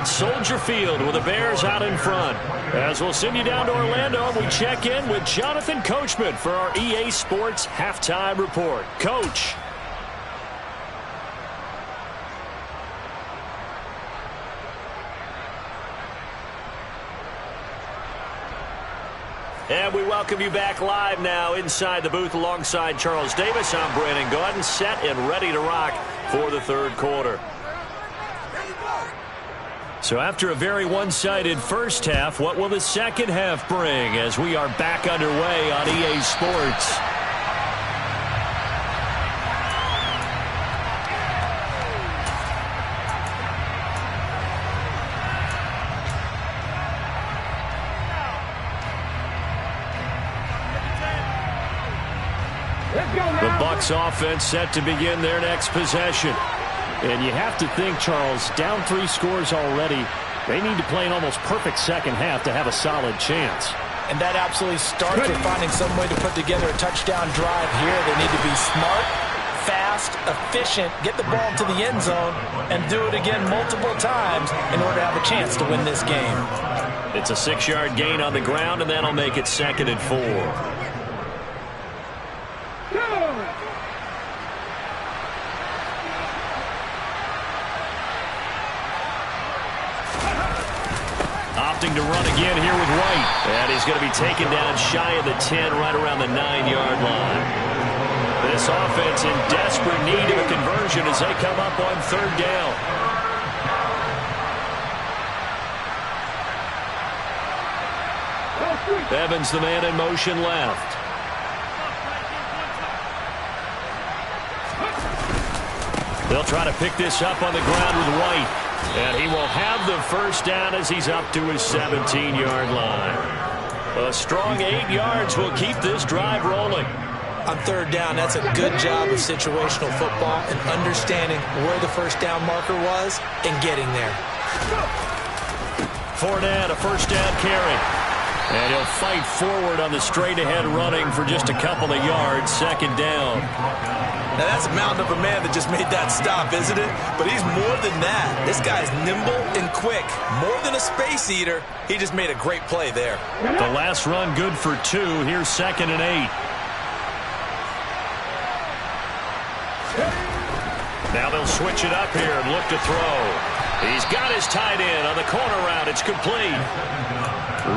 at Soldier Field with the Bears out in front. As we'll send you down to Orlando, we check in with Jonathan Coachman for our EA Sports Halftime Report. Coach. And we welcome you back live now inside the booth alongside Charles Davis. I'm Brandon Gaudin, set and ready to rock for the third quarter. So after a very one-sided first half, what will the second half bring as we are back underway on EA Sports? The Bucs offense set to begin their next possession. And you have to think, Charles, down 3 scores already. They need to play an almost perfect second half to have a solid chance. And that absolutely starts with finding some way to put together a touchdown drive here. They need to be smart, fast, efficient, get the ball to the end zone, and do it again multiple times in order to have a chance to win this game. It's a 6-yard gain on the ground, and that'll make it 2nd and 4. Opting to run again here with White. And he's going to be taken down shy of the 10, right around the 9-yard line. This offense in desperate need of a conversion as they come up on 3rd down. Evans, the man in motion left. They'll try to pick this up on the ground with White. And he will have the first down as he's up to his 17-yard line. A strong 8 yards will keep this drive rolling. On 3rd down, that's a good job of situational football and understanding where the first down marker was and getting there. Fournette, a first down carry. And he'll fight forward on the straight-ahead running for just a couple of yards. 2nd down. Now, that's a mountain of a man that just made that stop, isn't it? But he's more than that. This guy's nimble and quick. More than a space eater. He just made a great play there. The last run good for 2. Here's 2nd and 8. Now they'll switch it up here and look to throw. He's got his tight end on the corner route. It's complete.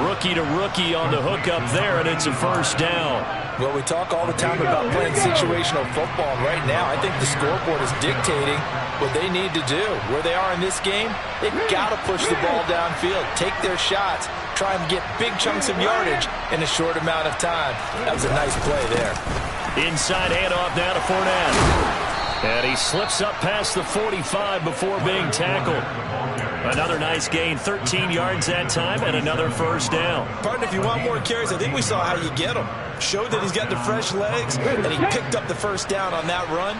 Rookie to rookie on the hook up there, and it's a first down. Well, we talk all the time about playing situational football. Right now, I think the scoreboard is dictating what they need to do. Where they are in this game, they've got to push the ball downfield, take their shots, try and get big chunks of yardage in a short amount of time. That was a nice play there. Inside handoff now to Fournette. And he slips up past the 45 before being tackled. Another nice gain, 13 yards that time, and another first down. Partner, if you want more carries, I think we saw how you get them. Showed that he's got the fresh legs, and he picked up the first down on that run.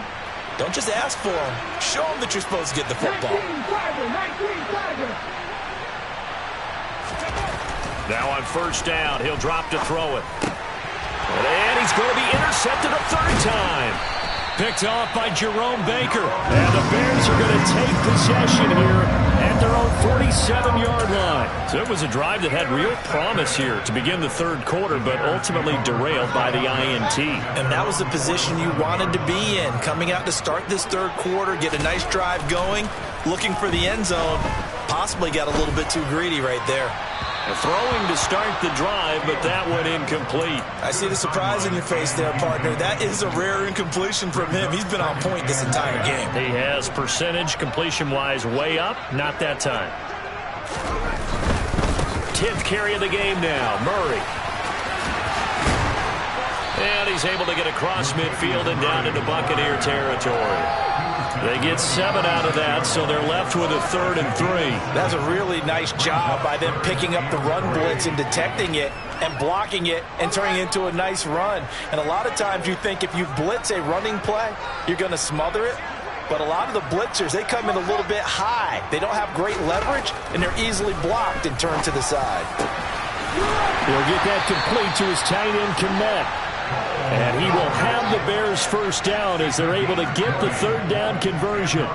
Don't just ask for him. Show him that you're supposed to get the football. Now on first down, he'll drop to throw it. And he's going to be intercepted a 3rd time. Picked off by Jerome Baker. And the Bears are going to take possession here at their own 47-yard line. So it was a drive that had real promise here to begin the 3rd quarter, but ultimately derailed by the INT. And that was the position you wanted to be in. Coming out to start this 3rd quarter, get a nice drive going, looking for the end zone. Possibly got a little bit too greedy right there. Throwing to start the drive, but that went incomplete. I see the surprise in your face there, partner. That is a rare incompletion from him. He's been on point this entire game. He has percentage completion-wise way up. Not that time. 10th carry of the game now. Murray. And he's able to get across midfield and down into Buccaneer territory. They get 7 out of that, so they're left with a 3rd and 3. That's a really nice job by them picking up the run blitz and detecting it and blocking it and turning it into a nice run. And a lot of times you think if you blitz a running play, you're going to smother it. But a lot of the blitzers, they come in a little bit high. They don't have great leverage, and they're easily blocked and turned to the side. He'll get that complete to his tight end, Kmet. And he will have the Bears first down as they're able to get the 3rd down conversion.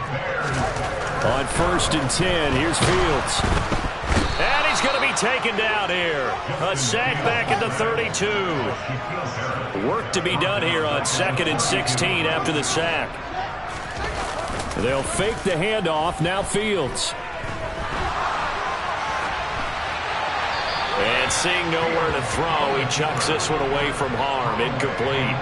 On 1st and 10, here's Fields. And he's going to be taken down here. A sack back at the 32. Work to be done here on 2nd and 16 after the sack. They'll fake the handoff. Now Fields. And seeing nowhere to throw, he chucks this one away from harm. Incomplete.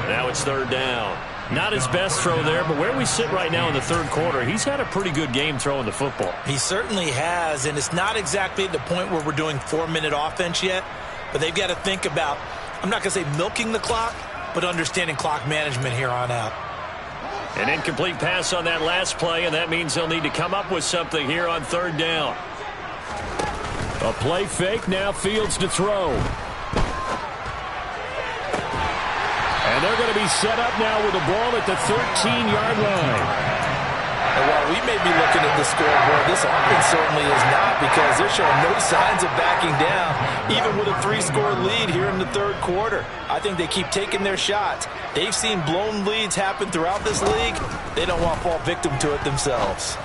Now it's 3rd down. Not his best throw there, but where we sit right now in the 3rd quarter, he's had a pretty good game throwing the football. He certainly has, and it's not exactly at the point where we're doing 4-minute offense yet, but they've got to think about, I'm not going to say milking the clock, but understanding clock management here on out. An incomplete pass on that last play, and that means they'll need to come up with something here on 3rd down. A play fake, now Fields to throw. And they're going to be set up now with the ball at the 13-yard line. And while we may be looking at the scoreboard, this offense certainly is not, because they're showing no signs of backing down, even with a 3-score lead here in the 3rd quarter. I think they keep taking their shots. They've seen blown leads happen throughout this league. They don't want to fall victim to it themselves.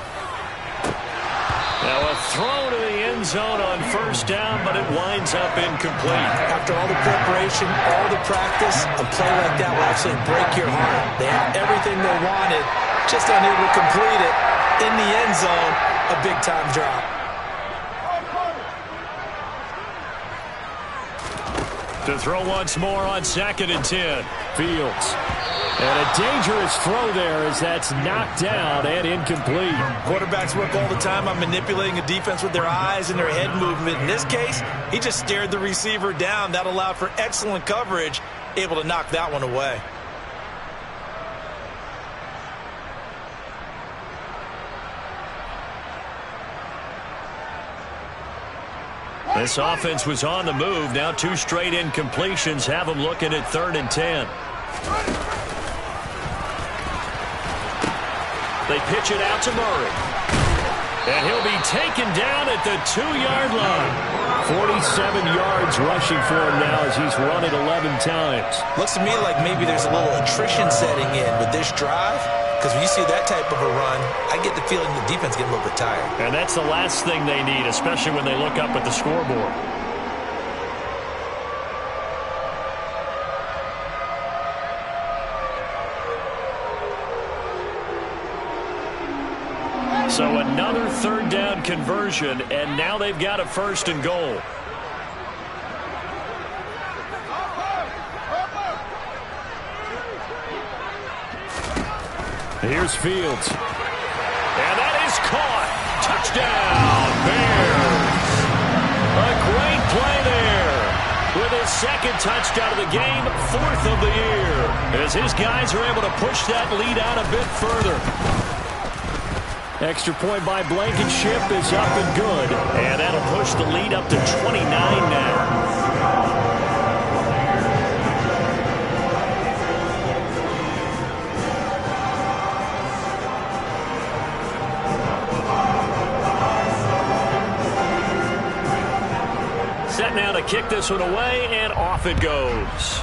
Now a throw to the end zone on 1st down, but it winds up incomplete. After all the preparation, all the practice, a play like that will actually break your heart. They had everything they wanted, just unable to complete it. In the end zone, a big-time drop. To throw once more on 2nd and 10. Fields. And a dangerous throw there as that's knocked down and incomplete. Quarterbacks work all the time on manipulating a defense with their eyes and their head movement. In this case, he just stared the receiver down. That allowed for excellent coverage, able to knock that one away. This offense was on the move. Now 2 straight incompletions have them looking at 3rd and 10. They pitch it out to Murray. And he'll be taken down at the 2-yard line. 47 yards rushing for him now as he's run it 11 times. Looks to me like maybe there's a little attrition setting in with this drive, because when you see that type of a run, I get the feeling the defense getting a little bit tired. And that's the last thing they need, especially when they look up at the scoreboard. So another 3rd down conversion, and now they've got a 1st and goal. Here's Fields. And that is caught. Touchdown, Bears. A great play there. With his 2nd touchdown of the game, 4th of the year. As his guys are able to push that lead out a bit further. Extra point by Blankenship is up and good. And that'll push the lead up to 29 now. Set now to kick this one away, and off it goes.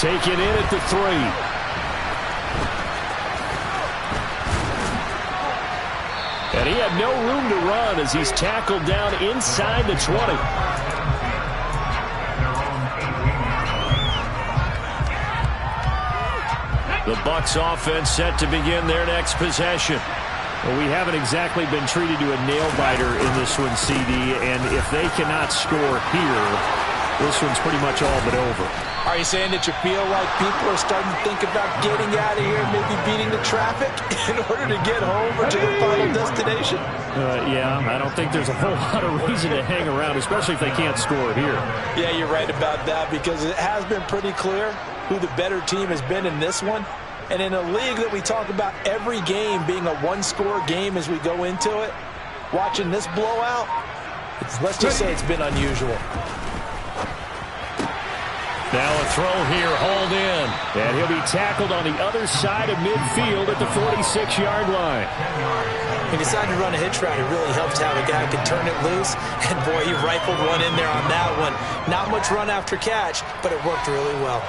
Taken in at the 3. And he had no room to run as he's tackled down inside the 20. The Bucs offense set to begin their next possession. Well, we haven't exactly been treated to a nail-biter in this one, CD, and if they cannot score here, this one's pretty much all but over. Are you saying that you feel like people are starting to think about getting out of here, maybe beating the traffic in order to get home or to their final destination? Yeah, I don't think there's a whole lot of reason to hang around, especially if they can't score here. Yeah, you're right about that, because it has been pretty clear who the better team has been in this one. And in a league that we talk about every game being a 1-score game as we go into it, watching this blowout, let's just say it's been unusual. Now a throw here, hauled in. And he'll be tackled on the other side of midfield at the 46-yard line. He decided to run a hitch route. It really helps to have a guy who can turn it loose. And, boy, he rifled one in there on that one. Not much run after catch, but it worked really well.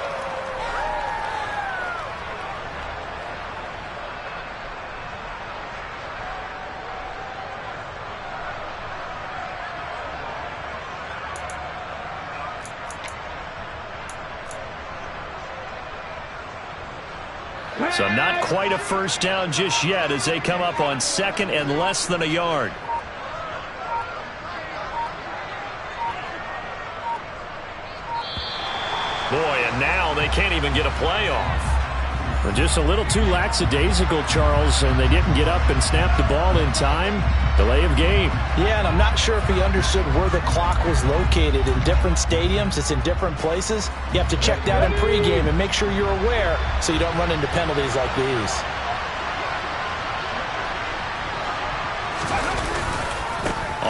So not quite a first down just yet as they come up on second and less than a yard. Boy, and now they can't even get a play off. Well, just a little too lackadaisical, Charles, and they didn't get up and snap the ball in time. Delay of game. Yeah, and I'm not sure if he understood where the clock was located. In different stadiums, it's in different places. You have to check that in pregame and make sure you're aware so you don't run into penalties like these.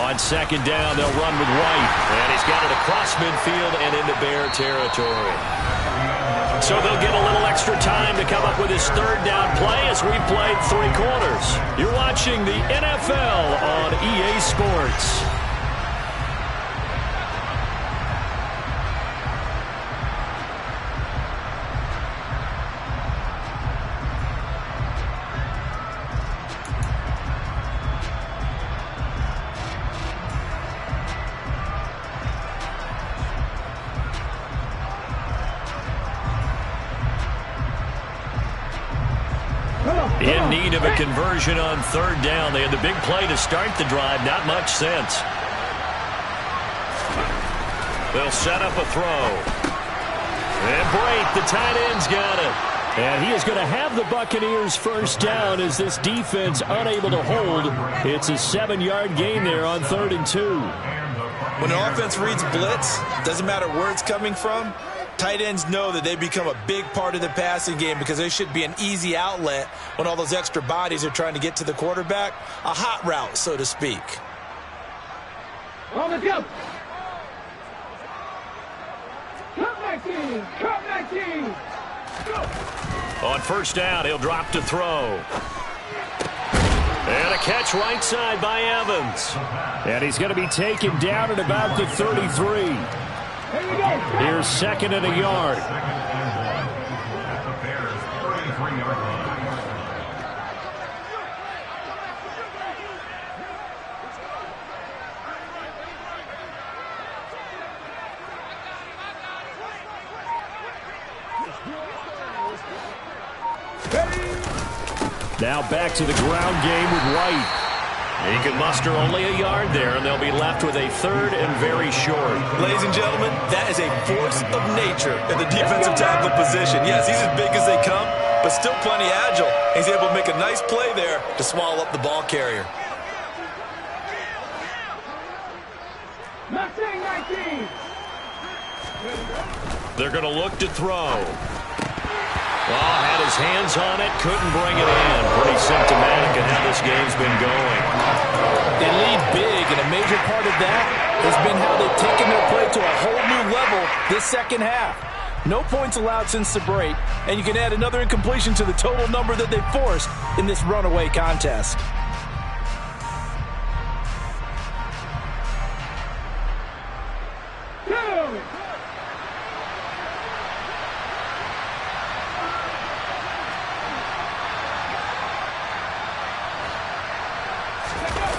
On second down, they'll run with White. And he's got it across midfield and into Bear territory. So they'll get a little extra time to come up with his third down play as we played 3 quarters. You're watching the NFL on EA Sports. In need of a conversion on third down. They had the big play to start the drive. Not much sense. They'll set up a throw. And Brate, the tight end's got it. And he is going to have the Buccaneers first down as this defense unable to hold. It's a 7-yard gain there on 3rd and 2. When the offense reads blitz, doesn't matter where it's coming from, tight ends know that they become a big part of the passing game because they should be an easy outlet when all those extra bodies are trying to get to the quarterback. A hot route, so to speak. On the jump. Cut back in. Cut back in. Go. On first down, he'll drop to throw. And a catch right side by Evans. And he's going to be taken down at about the 33. Here's second and a yard. Now back to the ground game with White. He can muster only a yard there, and they'll be left with a 3rd and very short. Ladies and gentlemen, that is a force of nature in the defensive tackle position. Yes, he's as big as they come, but still plenty agile. He's able to make a nice play there to swallow up the ball carrier. 19. They're going to look to throw. Well, had his hands on it, couldn't bring it in. Pretty symptomatic of how this game's been going. They lead big, and a major part of that has been how they've taken their play to a whole new level this second half. No points allowed since the break, and you can add another incompletion to the total number that they forced in this runaway contest.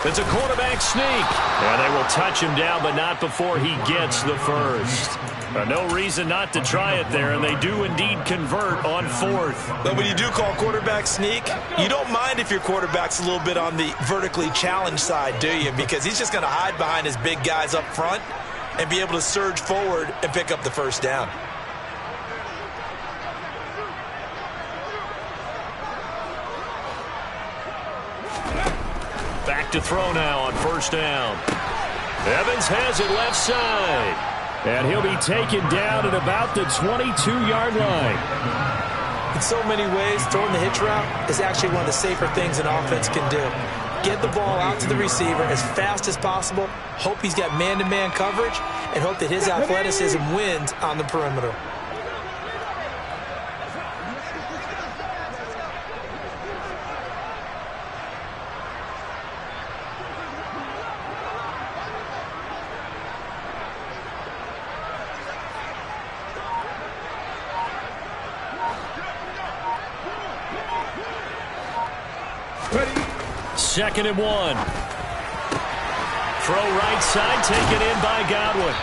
It's a quarterback sneak. And they will touch him down, but not before he gets the first. No reason not to try it there, and they do indeed convert on 4th. But when you do call quarterback sneak, you don't mind if your quarterback's a little bit on the vertically challenged side, do you? Because he's just going to hide behind his big guys up front and be able to surge forward and pick up the first down. Back to throw now on first down. Evans has it left side. And he'll be taken down at about the 22-yard line. In so many ways, throwing the hitch route is actually one of the safer things an offense can do. Get the ball out to the receiver as fast as possible, hope he's got man-to-man coverage, and hope that his athleticism wins on the perimeter. Second and 1. Throw right side, taken in by Godwin.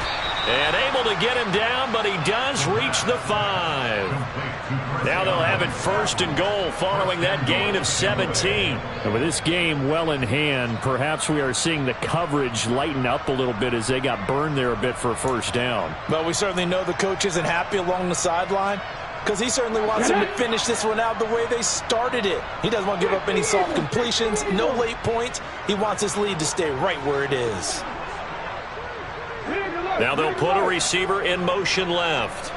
And able to get him down, but he does reach the 5. Now they'll have it 1st and goal following that gain of 17. And with this game well in hand, perhaps we are seeing the coverage lighten up a little bit as they got burned there a bit for a 1st down. But we certainly know the coach isn't happy along the sideline because he certainly wants them to finish this one out the way they started it. He doesn't want to give up any soft completions, no late points. He wants his lead to stay right where it is. Now they'll put a receiver in motion left.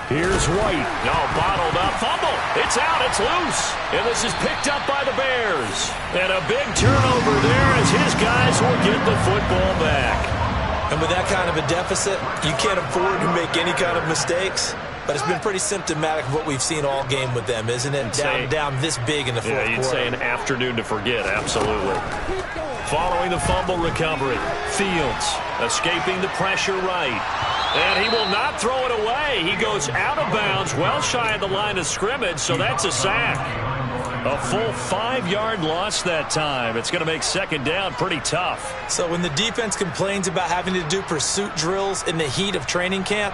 Here's White. No, bottled up. Fumble. It's out. It's loose. And this is picked up by the Bears. And a big turnover there as his guys will get the football back. And with that kind of a deficit, you can't afford to make any kind of mistakes. But it's been pretty symptomatic of what we've seen all game with them, isn't it? Down this big in the fourth quarter. Yeah, you'd say an afternoon to forget. Absolutely. Following the fumble recovery, Fields escaping the pressure right. And he will not throw it away. He goes out of bounds, well shy of the line of scrimmage, so that's a sack. A full 5-yard loss that time. It's going to make 2nd down pretty tough. So when the defense complains about having to do pursuit drills in the heat of training camp,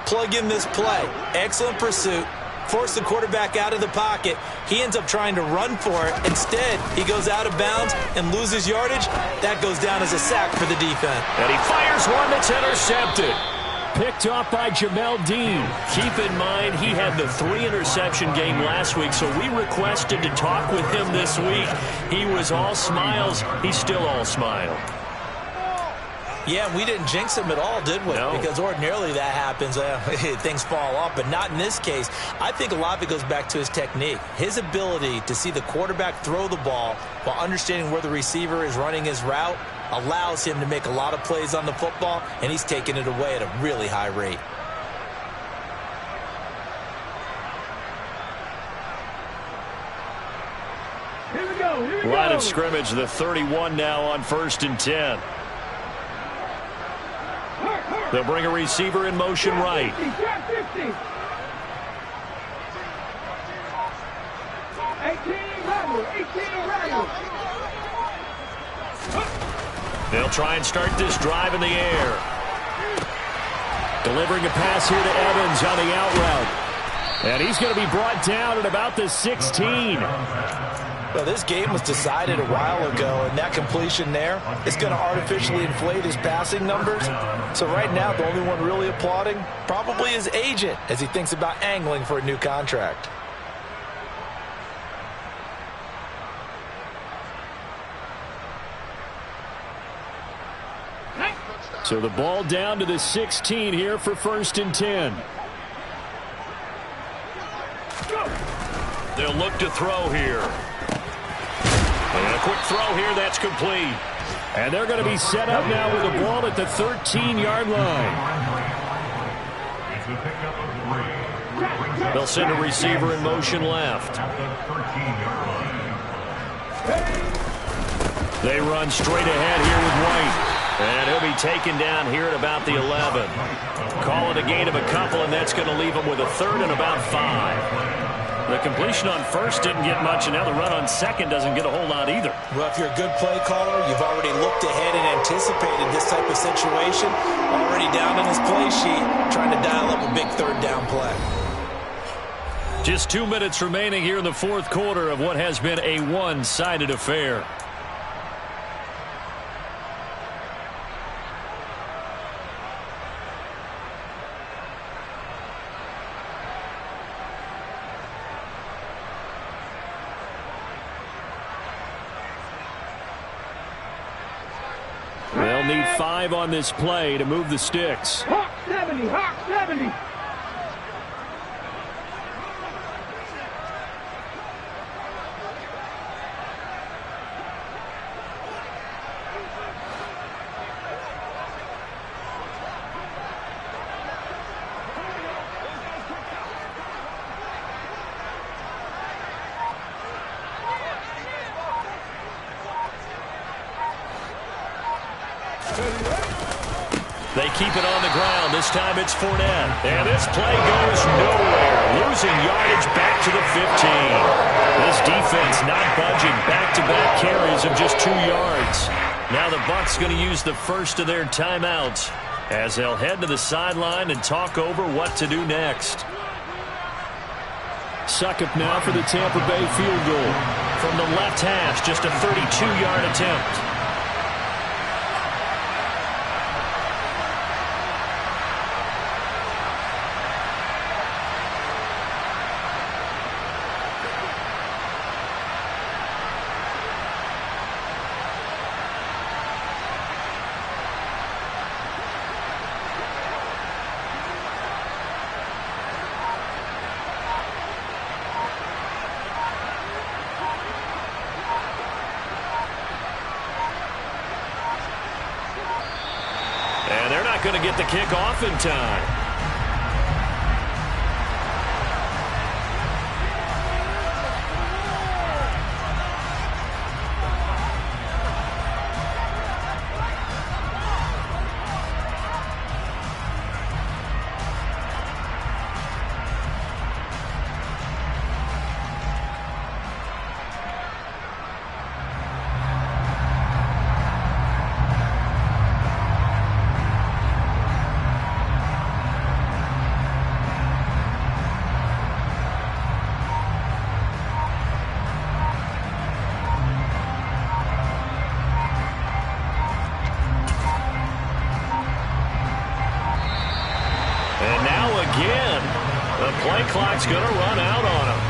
plug in this play. Excellent pursuit. Force the quarterback out of the pocket. He ends up trying to run for it. Instead, he goes out of bounds and loses yardage. That goes down as a sack for the defense. And he fires one that's intercepted. Picked off by Jamel Dean. Keep in mind, he had the 3-interception game last week, so we requested to talk with him this week. He was all smiles. He's still all smile. Yeah, we didn't jinx him at all, did we? No. Because ordinarily that happens. Things fall off, but not in this case. I think a lot of it goes back to his technique. His ability to see the quarterback throw the ball while understanding where the receiver is running his route allows him to make a lot of plays on the football, and he's taking it away at a really high rate. Here we go. Here we Line go. of scrimmage, the 31 now on 1st and 10. They'll bring a receiver in motion right. 50, grab 50. 18, level. 18, level. They'll try and start this drive in the air. Delivering a pass here to Evans on the out route. And he's going to be brought down at about the 16. Well, this game was decided a while ago, and that completion there is going to artificially inflate his passing numbers. So right now, the only one really applauding probably his agent as he thinks about angling for a new contract. So the ball down to the 16 here for 1st and 10. They'll look to throw here. And a quick throw here, that's complete. And they're going to be set up now with the ball at the 13-yard line. They'll send a receiver in motion left. They run straight ahead here with White. And he'll be taken down here at about the 11. Call it a gain of a couple, and that's going to leave him with a 3rd and about 5. The completion on 1st didn't get much, and now the run on 2nd doesn't get a whole lot either. Well, if you're a good play caller, you've already looked ahead and anticipated this type of situation. Already down in his play sheet, trying to dial up a big 3rd down play. Just 2 minutes remaining here in the 4th quarter of what has been a one-sided affair. They'll need 5 on this play to move the sticks. Hawk 70, Hawk 70. They keep it on the ground. This time it's Fournette. And this play goes nowhere. Losing yardage back to the 15. This defense not budging. Back-to-back carries of just 2 yards. Now the Bucs going to use the first of their timeouts as they'll head to the sideline and talk over what to do next. Succop now for the Tampa Bay field goal. From the left hash, just a 32-yard attempt. Going to get the kick off in time. Clock's going to run out on him.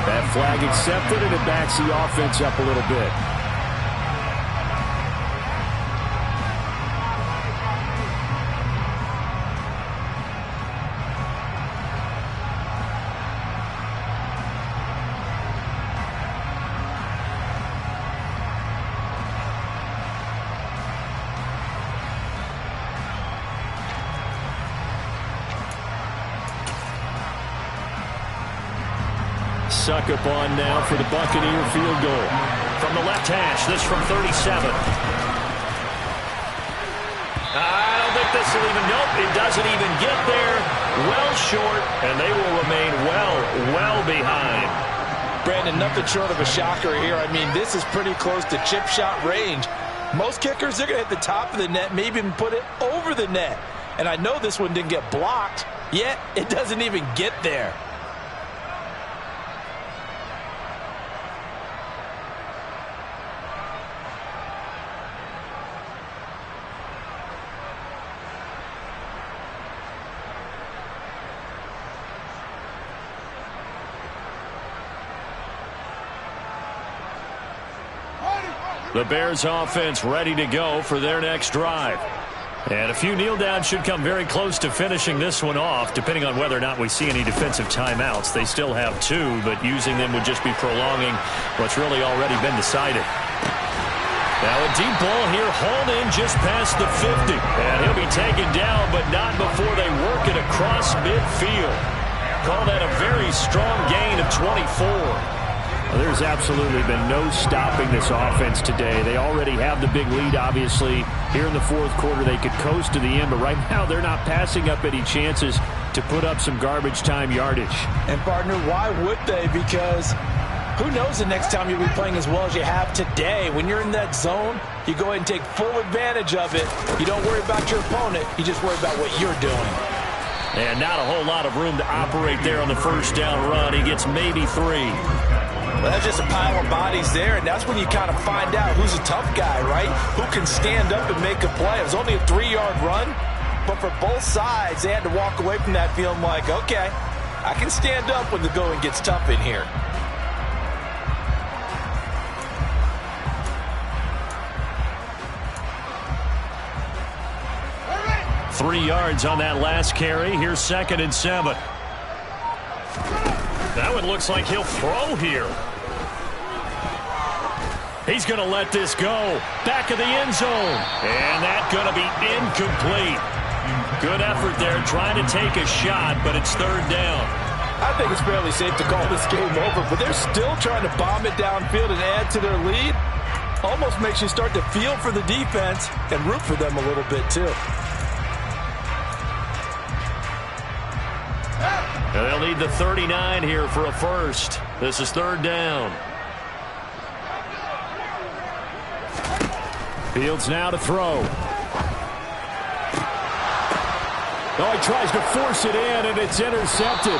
That flag accepted, and it backs the offense up a little bit. Succop on now for the Buccaneer field goal. From the left hash, this from 37. I don't think this will even, nope, it doesn't even get there. Well short, and they will remain well behind. Brandon, nothing short of a shocker here. I mean, this is pretty close to chip shot range. Most kickers, they're going to hit the top of the net, maybe even put it over the net. And I know this one didn't get blocked, yet it doesn't even get there. The Bears offense ready to go for their next drive. And a few kneel downs should come very close to finishing this one off, depending on whether or not we see any defensive timeouts. They still have 2, but using them would just be prolonging what's really already been decided. Now a deep ball here, hauled in just past the 50. And he'll be taken down, but not before they work it across midfield. Call that a very strong gain of 24. There's absolutely been no stopping this offense today. They already have the big lead, obviously. Here in the fourth quarter, they could coast to the end, but right now they're not passing up any chances to put up some garbage time yardage. And, partner, why would they? Because who knows the next time you'll be playing as well as you have today. When you're in that zone, you go ahead and take full advantage of it. You don't worry about your opponent. You just worry about what you're doing. And not a whole lot of room to operate there on the first down run. He gets maybe 3. Well, that's just a pile of bodies there, and that's when you kind of find out who's a tough guy, right? Who can stand up and make a play. It was only a 3-yard run, but for both sides, they had to walk away from that feeling like, okay, I can stand up when the going gets tough in here. Right. 3 yards on that last carry. Here's 2nd and 7. That one looks like he'll throw here. He's going to let this go. Back of the end zone. And that's going to be incomplete. Good effort there trying to take a shot, but it's 3rd down. I think it's fairly safe to call this game over, but they're still trying to bomb it downfield and add to their lead. Almost makes you start to feel for the defense and root for them a little bit, too. And they'll need the 39 here for a first. This is 3rd down. Fields now to throw. Oh, he tries to force it in, and it's intercepted.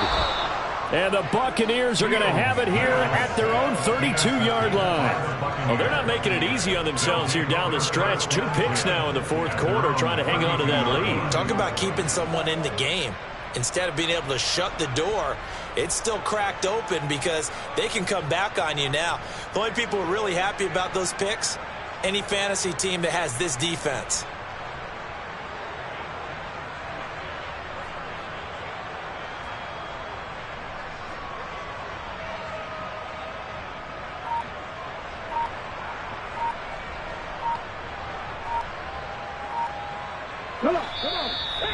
And the Buccaneers are going to have it here at their own 32-yard line. Well, they're not making it easy on themselves here down the stretch. 2 picks now in the fourth quarter trying to hang on to that lead. Talk about keeping someone in the game. Instead of being able to shut the door, it's still cracked open because they can come back on you now. The only people who are really happy about those picks, any fantasy team that has this defense.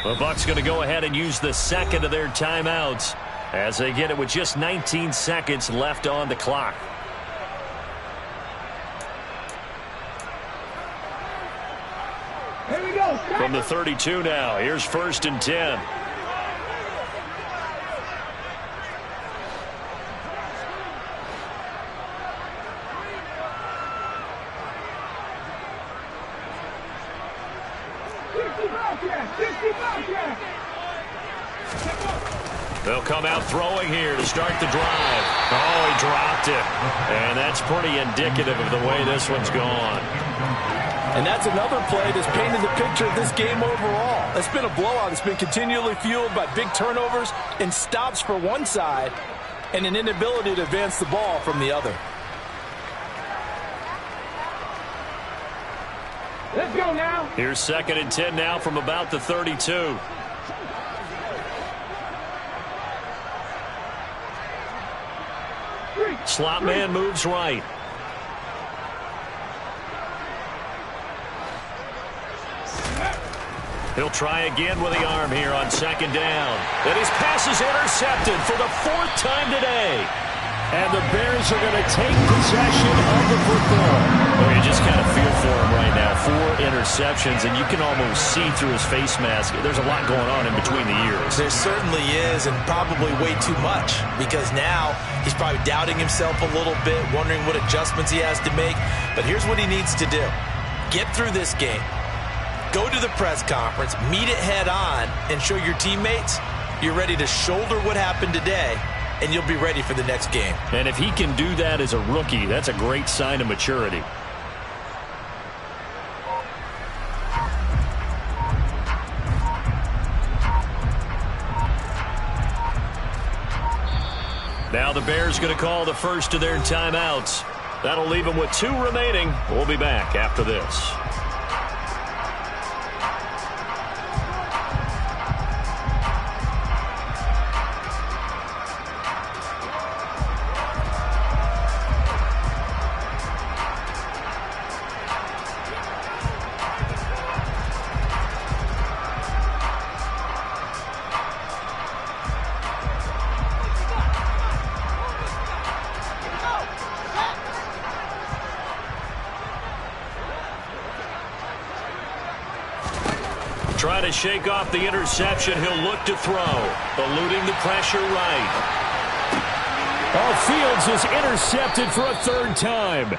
The Bucs going to go ahead and use the second of their timeouts as they get it with just 19 seconds left on the clock. Here we go. From the 32 now, here's 1st and 10. They'll come out throwing here to start the drive. Oh, he dropped it. And that's pretty indicative of the way this one's gone. And that's another play that's painted the picture of this game overall. It's been a blowout. It's been continually fueled by big turnovers and stops for one side and an inability to advance the ball from the other. Let's go now. Here's 2nd and 10 now from about the 32. Slot man moves right. He'll try again with the arm here on 2nd down. And his pass is intercepted for the 4th time today. And the Bears are going to take possession of the football. Oh, you just kind of feel for him right now. 4 interceptions, and you can almost see through his face mask. There's a lot going on in between the ears. There certainly is, and probably way too much, because now he's probably doubting himself a little bit, wondering what adjustments he has to make. But here's what he needs to do. Get through this game. Go to the press conference, meet it head on, and show your teammates you're ready to shoulder what happened today, and you'll be ready for the next game. And if he can do that as a rookie, that's a great sign of maturity. Now the Bears going to call the first of their timeouts. That'll leave them with 2 remaining. We'll be back after this. Trying to shake off the interception. He'll look to throw. Eluding the pressure right. Oh, Fields is intercepted for a 3rd time.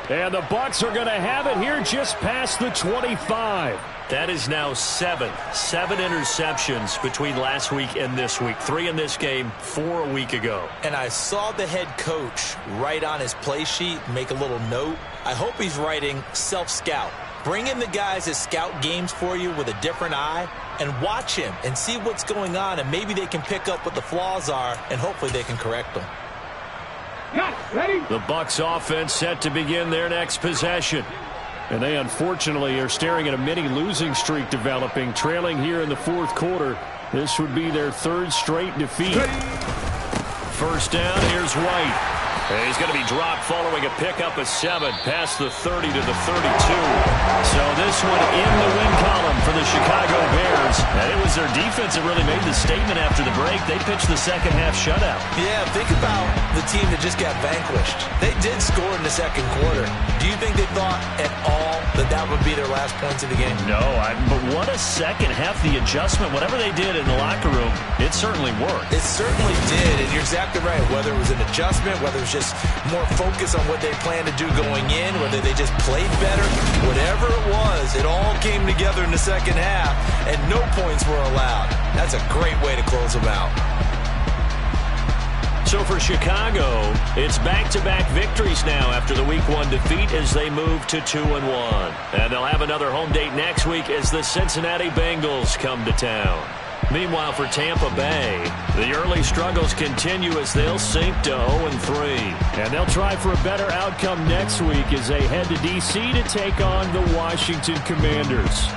And the Bucs are going to have it here just past the 25. That is now 7 interceptions between last week and this week. 3 in this game, 4 a week ago. And I saw the head coach write on his play sheet, make a little note. I hope he's writing self-scout. Bring in the guys that scout games for you with a different eye and watch him and see what's going on, and maybe they can pick up what the flaws are, and hopefully they can correct them. Ready? The Bucs offense set to begin their next possession. And they unfortunately are staring at a mini losing streak developing, trailing here in the 4th quarter. This would be their 3rd straight defeat. First down, here's White. And he's going to be dropped following a pickup of 7 past the 30 to the 32. So this one in the win column for the Chicago Bears. And it was their defense that really made the statement after the break. They pitched the second half shutout. Yeah, think about the team that just got vanquished. They did score in the 2nd quarter. Do you think they thought at all that would be their last points of the game? No, but what a second half. The adjustment, whatever they did in the locker room, it certainly worked. It certainly did, and you're exactly right. Whether it was an adjustment, whether it was just more focus on what they planned to do going in, whether they just played better, whatever it was, it all came together in the second half, and no points were allowed. That's a great way to close them out. So for Chicago, it's back-to-back victories now after the Week 1 defeat as they move to 2-1. And they'll have another home date next week as the Cincinnati Bengals come to town. Meanwhile, for Tampa Bay, the early struggles continue as they'll sink to 0-3. And they'll try for a better outcome next week as they head to D.C. to take on the Washington Commanders.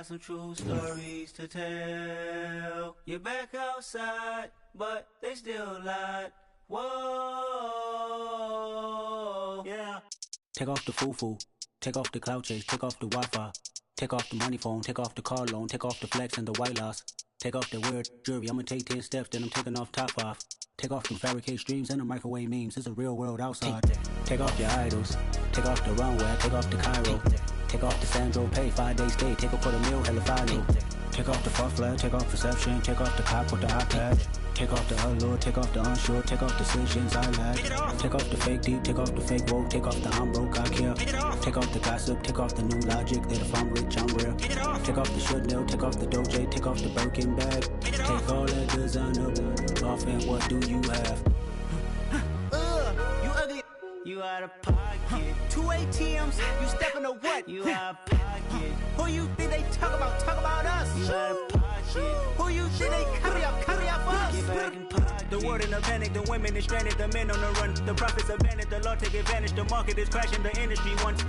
Some true stories to tell. You're back outside, but they still lied. Whoa, yeah. Take off the foo-foo, take off the cloud chase, take off the Wi-Fi, take off the money phone, take off the car loan, take off the flex and the white loss, take off the weird jewelry. I'ma take 10 steps, then I'm taking off top 5. Take off them fabricate streams and the microwave memes. It's a real world outside. Take off your idols, take off the runway, take off the Cairo. Take off the Sandro pay, 5-day stay, take a $250,000, hella final. Take off the far flag, take off perception, take off the cop with the iPad. Take off the allure, take off the unsure, take off decisions I lack. Take off the fake deep, take off the fake woke, take off the I'm broke, I care. Take off the gossip, take off the new logic that if I'm rich, I'm real. Take off the Chanel, take off the Doja, take off the Birkin bag. Take all that designer off and what do you have? You ugly. You out of pocket. 2 ATMs, you stepping to what? You out of pocket. Who you think they talk about? Talk about us. You out of pocket. Who you think they carry up for us? Get back in pocket. The world in a panic, the women is stranded, the men on the run. The profits abandoned, the law take advantage. The market is crashing, the industry wants.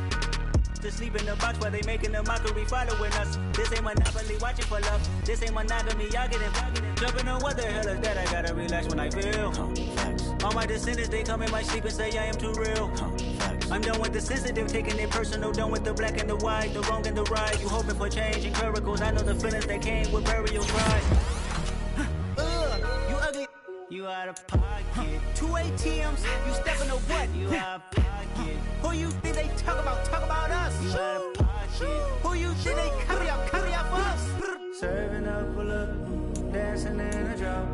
To sleep in the box while they making a mockery following us. This ain't Monopoly, watching for love. This ain't monogamy, y'all get it. Jumping on what the hell is that? I gotta relax when I feel. All my descendants, they come in my sleep and say I am too real. I'm done with the sensitive, taking it personal. Done with the black and the white, the wrong and the right. You hoping for change and miracles. I know the feelings that came with burial cries. You ugly. You out of pocket. 2 ATMs, you stepping to what? You out of pocket. Who you think they talk about us? You out of pocket. Who you think they carry out for us? Serving up full of, dancing in a drop.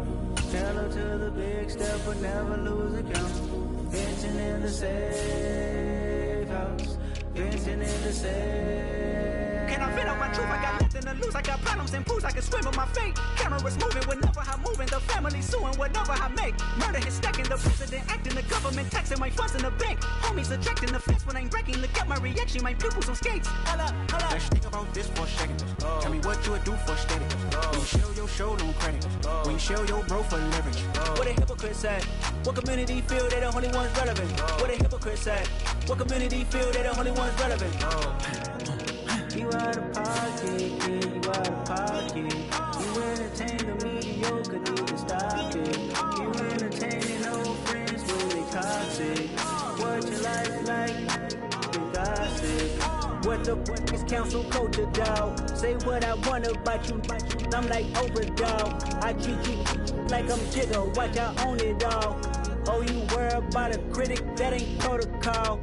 Hello to the big step, but never lose a count. Venting in the safe house. Venting in the safe. Can I vent out my truth? I got nothing to lose. I got problems and proofs. I can swim with my fate. Cameras moving whenever I'm moving. The family suing whatever I make. Murder is stacking. The president acting. The government taxing my funds in the bank. Homies ejecting the fence when I'm breaking. Look at my reaction. My pupils on skates. Holla. Let's think about this for a second. Tell me what you would do for steady. When you show your show, no credit. When you show your bro for leverage. What a hypocrite said. What community feel they the only ones relevant? What a hypocrite said. What community feel they the only ones relevant? You out of pocket, yeah, you out of pocket. You entertain the mediocre, need to stop it. You entertaining old friends when they toxic. What your life like, the gossip. What the fuck is council culture, dog? Say what I want about you, I'm like Oprah, dog. I treat you like I'm Jigga, watch I own it all. Oh, you worry about a critic, that ain't protocol.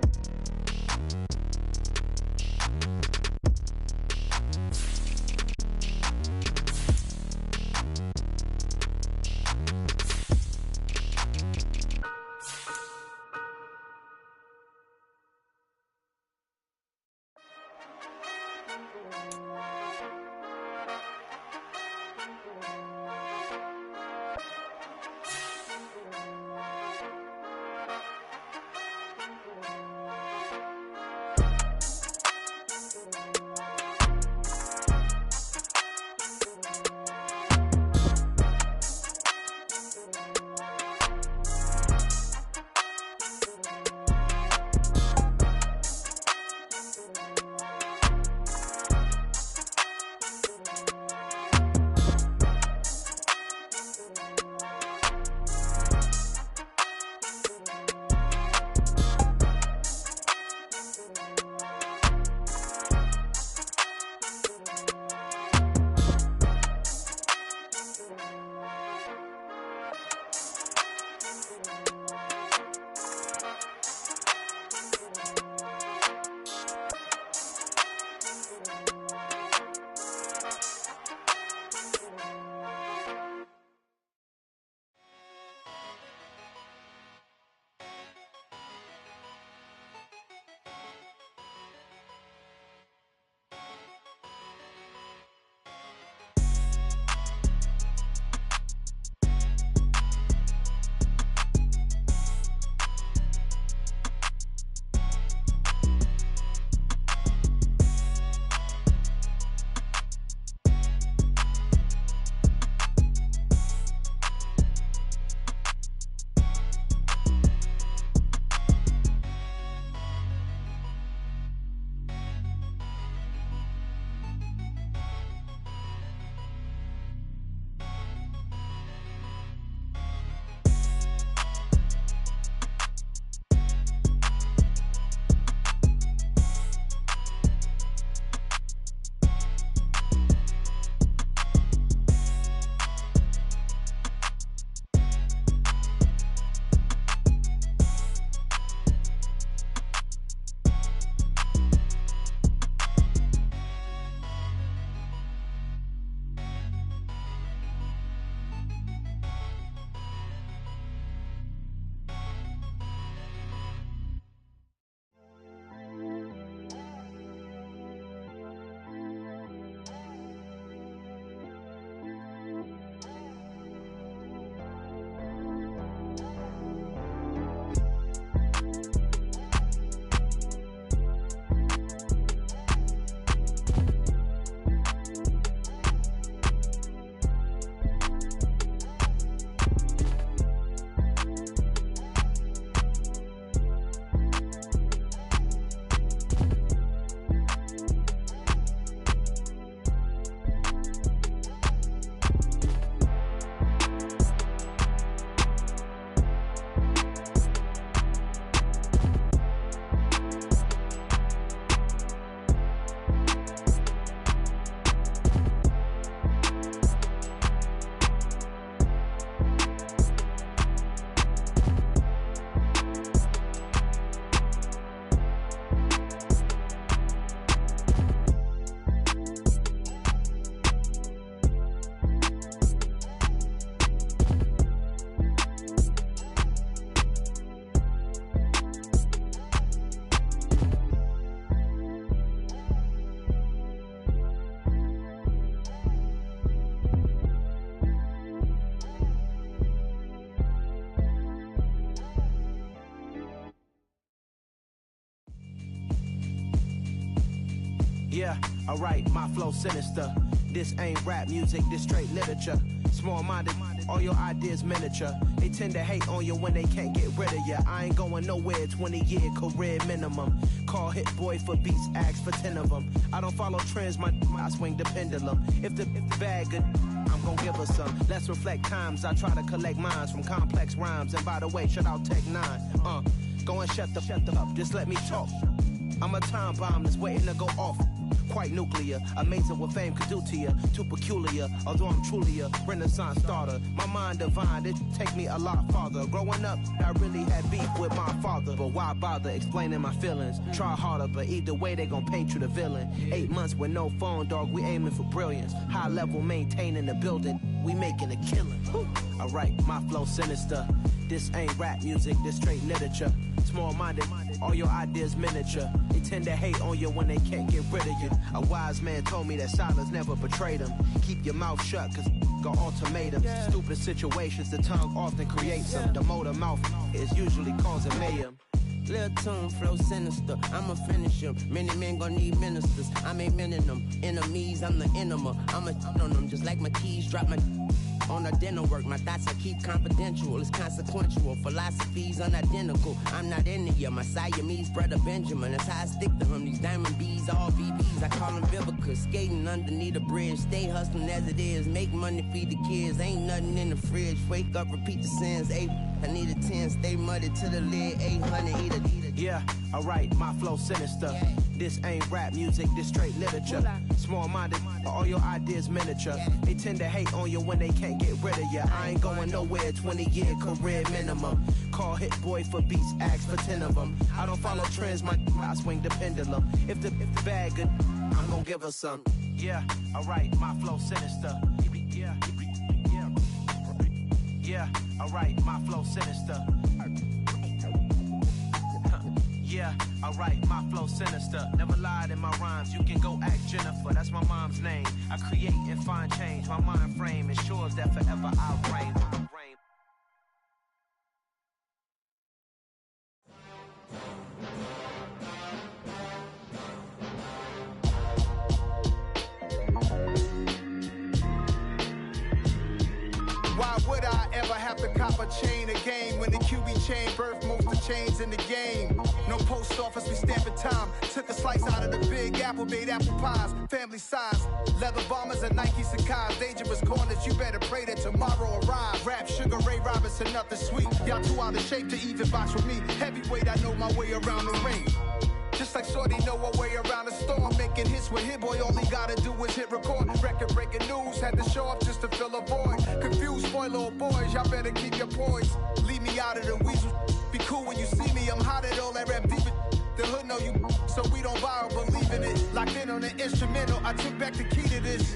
Yeah, alright, my flow sinister. This ain't rap music, this straight literature. Small-minded, all your ideas miniature. They tend to hate on you when they can't get rid of you. I ain't going nowhere, 20-year career minimum. Call Hit Boy for beats, ask for 10 of them. I don't follow trends, I swing the pendulum. If the bag good, I'm gon' give her some. Let's reflect times, I try to collect minds from complex rhymes. And by the way, shout out Tech 9. Go and shut the up, just let me talk. I'm a time bomb that's waiting to go off. Quite nuclear, amazing what fame could do to you. Too peculiar, although I'm truly a renaissance starter. My mind divine, it take me a lot farther. Growing up, I really had beef with my father. But why bother explaining my feelings? Try harder, but either way they gon' paint you the villain. 8 months with no phone, dog, we aiming for brilliance. High level maintaining the building, we making a killing. Alright, my flow sinister. This ain't rap music, this straight literature. Small-minded, all your ideas miniature. They tend to hate on you when they can't get rid of you. A wise man told me that silence never betrayed him. Keep your mouth shut, cause got ultimatums. Stupid situations, the tongue often creates them. The motor mouth is usually causing mayhem. Lil' tune, flow sinister, I'ma finish him. Many men gon' need ministers, I'm aiming them. Enemies, I'm the enema, I'ma on them. Just like my keys, drop my on the dinner work. My thoughts I keep confidential, it's consequential. Philosophies unidentical, I'm not in it yet. My Siamese brother Benjamin, that's how I stick to him. These diamond bees, all VBs, I call them Vivica. Skating underneath the bridge, stay hustling as it is. Make money, feed the kids, ain't nothing in the fridge. Wake up, repeat the sins, I need a 10, stay muddy to the lid, 800, eat it. Yeah, alright, my flow sinister. This ain't rap music, this straight literature. Small-minded, all your ideas miniature. They tend to hate on you when they can't get rid of you. I ain't going nowhere, 20-year career minimum. Call Hit Boy for beats, ask for 10 of them. I don't follow trends, I swing the pendulum. If the bag good, I'm gon' give her some. Yeah, alright, my flow sinister. Yeah, alright, my flow sinister. Yeah, alright, my flow sinister. Never lied in my rhymes, you can go ask Jennifer, that's my mom's name. I create and find change, my mind frame ensures that forever I'll reign. Why would I ever have to cop a chain a game when the QB chain birthed most of the chains in the game? No post office, we stamping time. Took a slice out of the Big Apple, made apple pies, family size. Leather bombers and Nike Sacai's. Dangerous corners, you better pray that tomorrow arrives. Rap, Sugar Ray Robinson, nothing sweet. Y'all too out of shape to even box with me. Heavyweight, I know my way around the ring. Just like Shorty know her way around the storm. Making hits with Hit Boy, all he gotta do is hit record. Record breaking news, had to show up just to fill a void. Confused, spoiled boys, y'all better keep your poise. Leave me out of the weasel. Be cool when you see me, I'm hot at all that rap deep. The hood know you, so we don't borrow, believe in it. Locked in on the instrumental, I took back the key to this.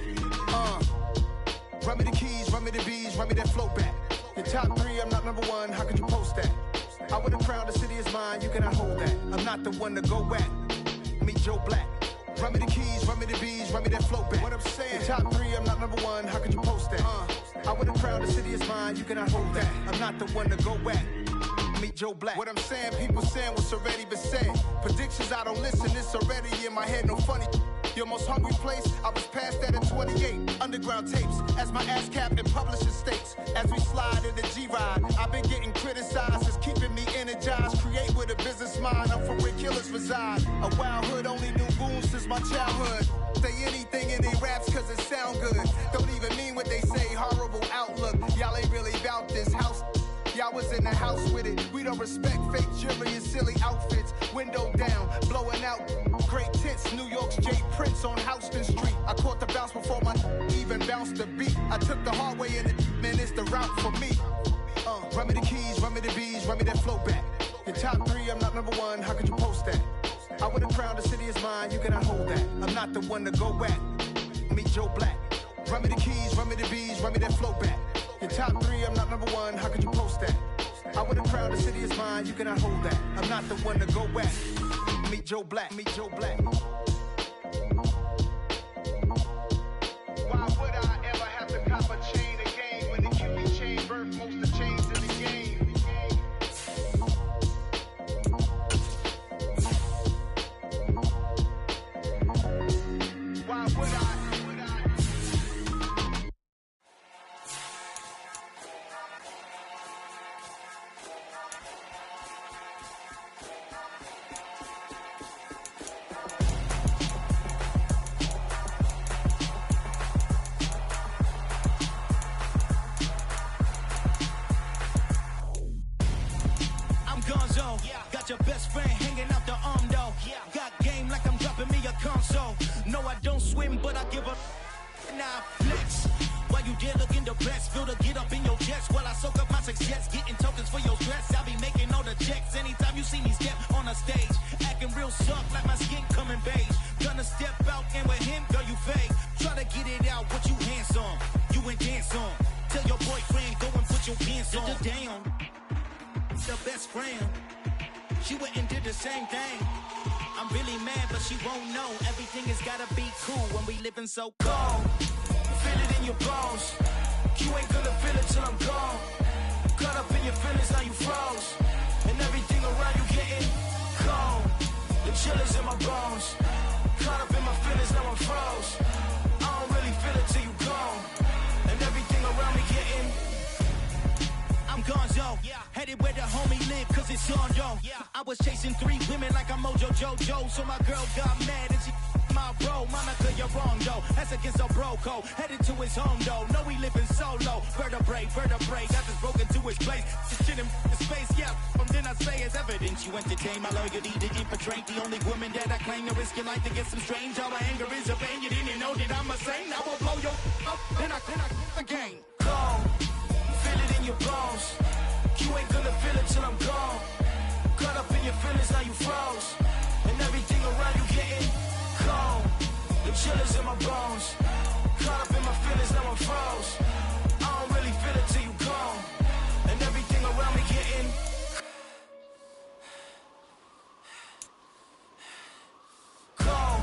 Run me the keys, run me the bees, run me that flow back. Your top 3, I'm not number 1, how could you post that? I would've crowned the city is mine, you cannot hold that. I'm not the one to go at. Meet Joe Black. Run me the keys, run me the bees, run me that flow back. What I'm saying, your top 3, I'm not number 1, how could you post that? I would've crowned the city is mine, you cannot hold that. I'm not the one to go at. Meet Joe Black. What I'm saying, people saying what's already been said. Predictions, I don't listen, it's already in my head, no funny. Your most hungry place, I was past that in 28. Underground tapes, as my ass cap in publishing states. As we slide in the G-Ride, I've been getting criticized, it's keeping me energized. Create with a business mind, I'm from where killers reside. A wild hood, only knew goons since my childhood. Say anything in they raps cause it sound good. Don't even mean what they say, horrible outlook. Y'all ain't really about this house. Y'all was in the house with it. We don't respect fake jewelry and silly outfits. Window down, blowing out great tits. New York's J. Prince on Houston Street. I caught the bounce before my even bounced the beat. I took the hard way in it, man, it's the route for me. Run me the keys, run me the bees, run me that flow back. Your top 3, I'm not number 1, how could you post that? I would've crowned the city is mine, you cannot hold that. I'm not the one to go at. Meet Joe Black. Run me the keys, run me the bees, run me that flow back. Your top 3, I'm not number 1, how could you post that? I would've crowned the city is mine, you cannot hold that. I'm not the one to go at. Meet Joe Black, meet Joe Black. Why would I ever have to cop a chain a game when the QB chain birthed most of the chains in the game? Got your best friend hanging out the arm though. Got game like I'm dropping me a console. No, I don't swim, but I give a nah flex. While you there looking the best, feel the get up in your chest while I soak up my success, getting tokens for your stress. I'll be making all the checks anytime you see me step on a stage, acting real soft like my skin coming beige. Gonna step out and with him, girl, you fake. Try to get it out, what you handsome, you ain't dance on. Tell your boyfriend go and put your pants on. Down, the best friend. She went and did the same thing. I'm really mad, but she won't know. Everything has gotta be cool when we living so cold. Feel it in your bones. You ain't gonna feel it till I'm gone. Caught up in your feelings, now you froze. And everything around you getting cold. The chill is in my bones. Caught up in my feelings, now I'm froze. I don't really feel it till you gone. And everything around me getting I'm gonzo, headed where the homie live, cause it's on, yo. I was chasing 3 women like I'm Mojo Jojo, so my girl got mad and she my bro. Monica, you're wrong, though. That's against a bro code. Headed to his home, though. No, he living solo. Vertebrae, got this broken to his place. This shit in his face, yeah. From then I say it's evidence. You entertain my loyalty to infiltrate. The only woman that I claim to risk your life to get some strange. All my anger is a pain. You didn't know that I'm a saint. I will blow your up, then I again. Go. Feel it in your bones. You ain't gonna feel it till I'm gone. Caught up in your feelings, now you froze. And everything around you getting cold. The chill is in my bones. Caught up in my feelings, now I'm froze. I don't really feel it till you gone. And everything around me getting cold.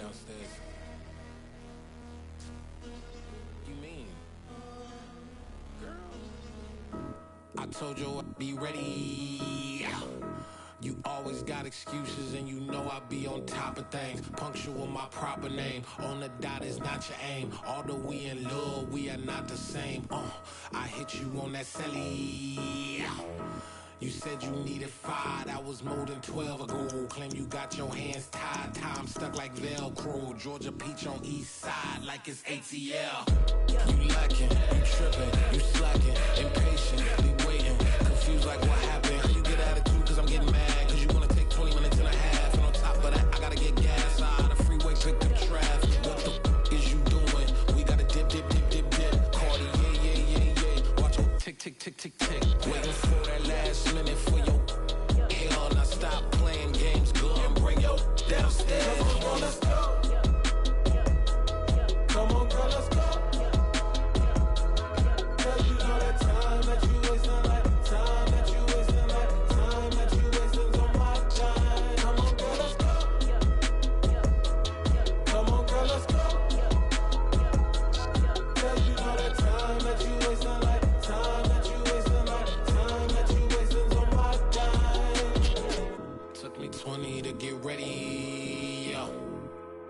downstairs. You mean? Girl. I told you I'd be ready. You always got excuses and you know I be on top of things. Punctual my proper name. On the dot is not your aim. Although we in love, we are not the same. I hit you on that celly. You said you needed 5, that was more than 12 ago. Claim you got your hands tied, time stuck like Velcro. Georgia Peach on east side like it's ATL. You lacking, you tripping, you slacking, impatient, be waiting, confused like what happened. How you get attitude cause I'm getting mad, cause you wanna take 20 minutes and a half. And on top of that, I gotta get gas out of the freeway, pick up traffic. What the is you doing? We gotta dip, dip, dip, dip, dip. Cardi, yeah. Watch your tick, tick, tick, tick, tick. Waiting for that last minute for your hell. Now stop playing games, go and bring your downstairs. Come on, let's go. Come on, girl, let's go. Cause you know that time that you wasting, like time that you wasting, like time that you wasting on my time. Come on, girl, let's go. Come on, girl, let's go. Cause you know that time that you wasting, like time that you wasting, like time that you wasting on my time. Took me 20 to get ready, yo.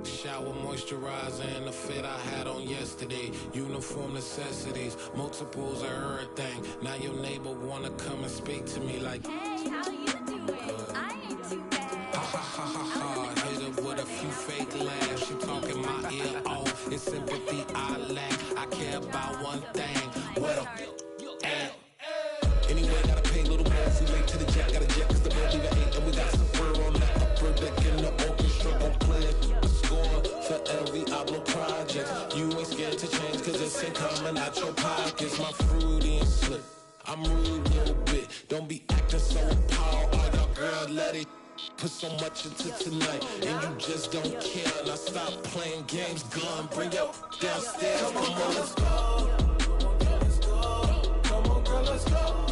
Shower, moisturizer, and the fit I had on yesterday. Uniform necessities, multiples of everything. Now your neighbor wanna come and speak to me like, hey, how you doing? I ain't too bad. Ha ha ha ha ha. Hit her with a few fake laughs. She talking my ear off. It's sympathy I lack. I care about one thing. Well, and anyway, gotta pay a little more. If we late to the jet, gotta jet cause the boat leave at 8. And we got some fur on that upper deck in the orchestra. Gon' play a score for every Ablo project. You ain't scared to change cause it's ain't coming out your pockets. My fruity and slip. I'm rude a little bit. Don't be acting so appalled. All y'all girl, let it put so much into tonight. And you just don't care. Now stop playing games, gun. Bring your downstairs. Come on, let's go. Come on, girl, let's go.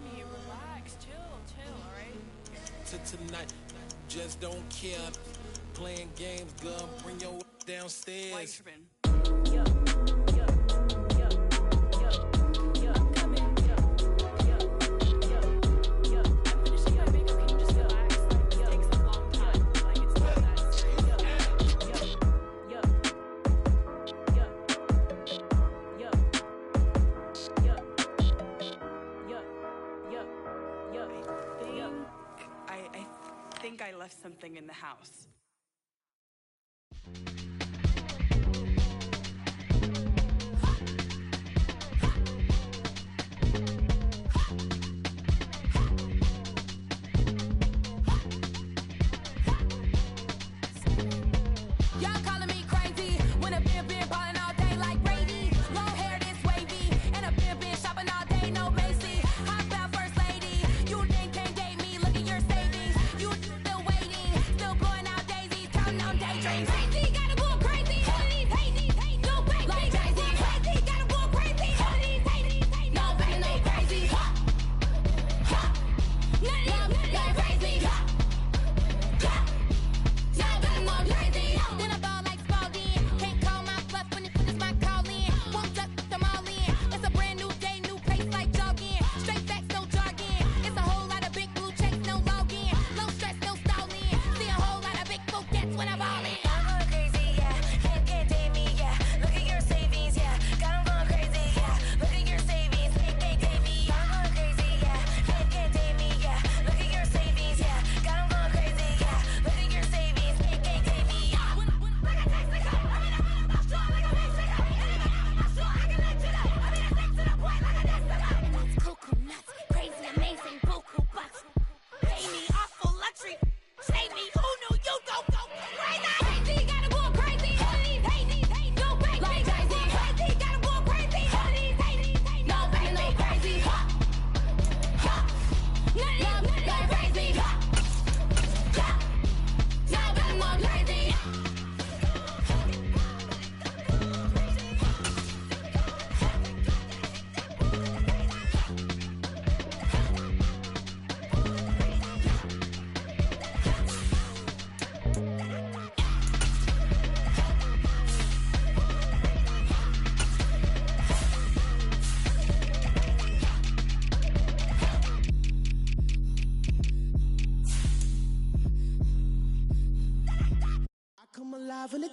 Me, relax, chill, alright? Tonight, just don't care. Playing games, gun, bring your downstairs. White tripping. I left something in the house. Y'all calling me crazy when a been ballin' all day like Brady. Long hair this wavy and a been shopping all day, no Macy. Hot about first lady, you think can't date me? Look at your savings, you still waiting, still blowing out days.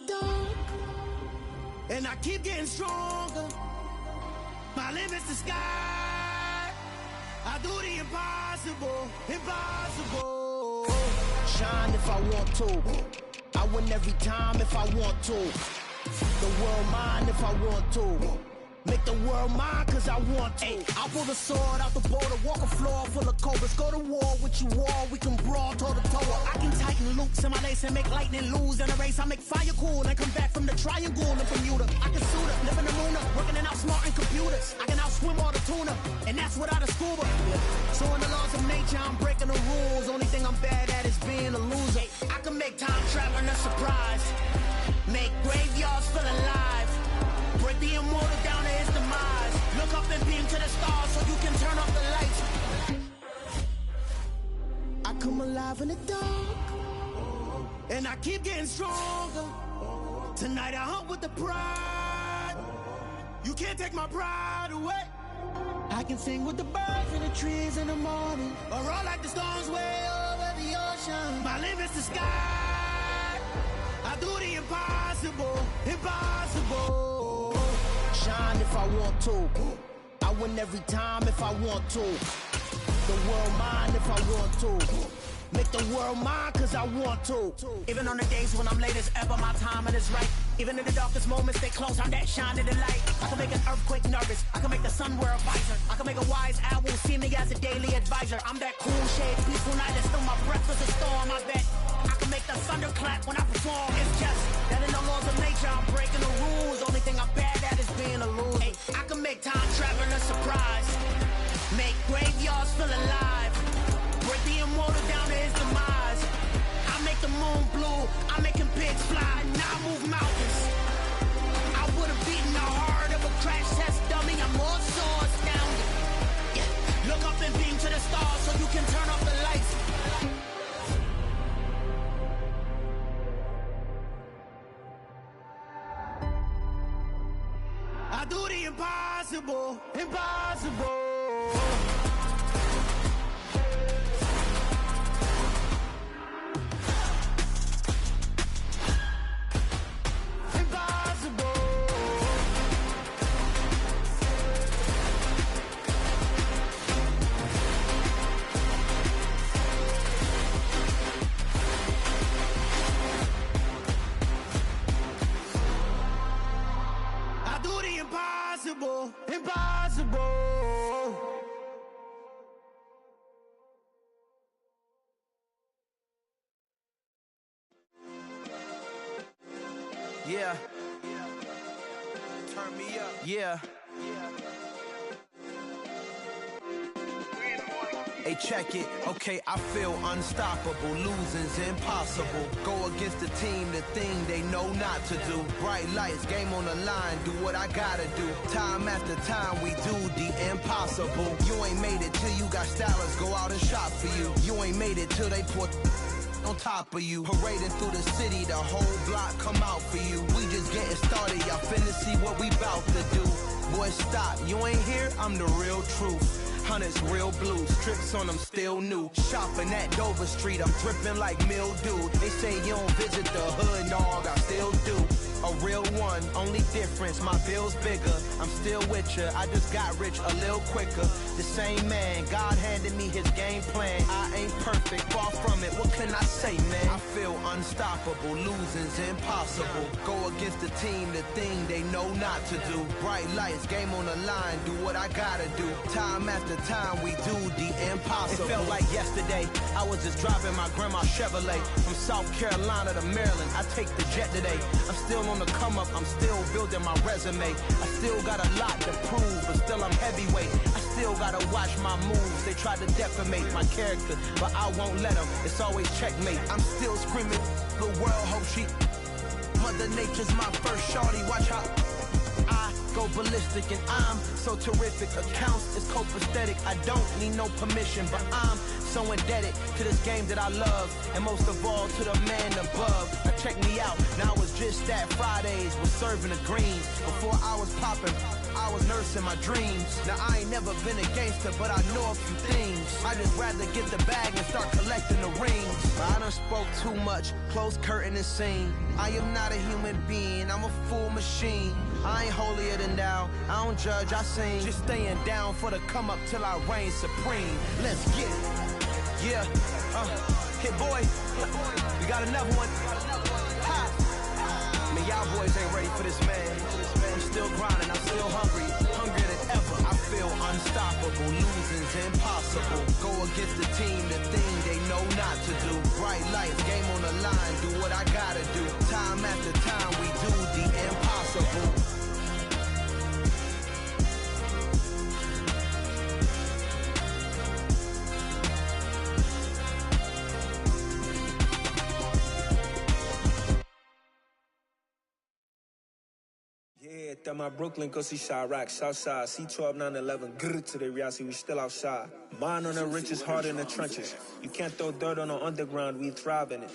dark, and I keep getting stronger. My limit's the sky. I do the impossible, impossible. Shine if I want to. I win every time if I want to. The world mine if I want to. Make the world mine cause I want to. Ay, I'll pull the sword out the border, walk a floor full of cobras. Go to war with you all, we can brawl toe to toe. I can tighten loops in my lace and make lightning lose in a race. I make fire cool and come back from the triangle in Bermuda. I can suit up, live in the moon up, working and outsmarting computers. I can outswim all the tuna, and that's without a scuba. So in the laws of nature, I'm breaking the rules. Only thing I'm bad at is being a loser. I can make time traveling a surprise, make graveyards feel alive. Break the immortal down to his demise. Look up and beam to the stars so you can turn off the lights. I come alive in the dark, and I keep getting stronger. Tonight I hunt with the pride. You can't take my pride away. I can sing with the birds and the trees in the morning, or roll like the storms way over the ocean. My limit's the sky. I do the impossible, impossible. Shine if I want to. I win every time if I want to. The world mine if I want to. Make the world mine cause I want to. Even on the days when I'm late as ever, my timing is right. Even in the darkest moments, stay close, I'm that shine in the light. I can make an earthquake nervous, I can make the sun wear a visor. I can make a wise owl see me as a daily advisor. I'm that cool shade, peaceful night, and still my breath is a storm, I bet. I can make the thunder clap when I perform. It's just that in the laws of nature, I'm breaking the rules. Only thing I'm bad at is being a loser. Hey, I can make time traveling a surprise, make graveyards feel alive. Break the immortal down to his demise. I make the moon blue, I'm making pigs fly. Now I move mountains. I would have beaten the heart of a crash test dummy. I'm more so astounded. Yeah. Look up and beam to the stars so you can turn off the lights. I do the impossible, impossible. Impossible, impossible. Yeah. Turn me up. Yeah. Hey, check it. Okay, I feel unstoppable. Losing's impossible. Go against the team, the thing they know not to do. Bright lights, game on the line, do what I gotta do. Time after time, we do the impossible. You ain't made it till you got stylists go out and shop for you. You ain't made it till they put on top of you. Parading through the city, the whole block come out for you. We just getting started, y'all finna see what we bout to do. Boy, stop, you ain't here, I'm the real truth. Hunters, real blue, strips on them still new. Shopping at Dover Street, I'm dripping like mildew. They say you don't visit the hood, dog, I still do. A real one, only difference, my bill's bigger. I'm still with ya, I just got rich a little quicker. The same man, God handed me his game plan. I ain't perfect, far from it, what can I say, man? I feel unstoppable, losing's impossible. Go against the team, the thing they know not to do. Bright lights, game on the line, do what I gotta do. Time after time, we do the impossible. It felt like yesterday, I was just driving my grandma's Chevrolet. From South Carolina to Maryland, I take the jet today. I'm still on the come up, I'm still building my resume. I still got a lot to prove, but still I'm heavyweight. I still gotta watch my moves. They try to defamate my character, but I won't let them. It's always checkmate. I'm still screaming, the world hope she. Mother Nature's my first shorty, watch how I go ballistic and I'm so terrific. Accounts is copacetic, I don't need no permission, but I'm so indebted to this game that I love, and most of all to the man above. Now check me out, now it was just that Fridays was serving the greens. Before I was popping, I was nursing my dreams. Now I ain't never been a gangster, but I know a few things. I just rather get the bag and start collecting the rings. But I done spoke too much, close curtain and scene. I am not a human being, I'm a full machine. I ain't holier than thou, I don't judge, I sing. Just staying down for the come up till I reign supreme. Let's get it. Yeah, Hit Boy, we got another one. Ha. Man, y'all boys ain't ready for this, man. I'm still grinding, I'm still hungry, hungrier than ever. I feel unstoppable, losing's impossible. Go against the team, the thing they know not to do. Bright lights, game on the line, do what I gotta do. Time after time, we do the impossible. Yeah, that my Brooklyn, go see Chirac, Southside, C12, 911, grrr to the reality, we still outside. Mine on the richest, heart in the trenches. You can't throw dirt on the underground, we thrive in it.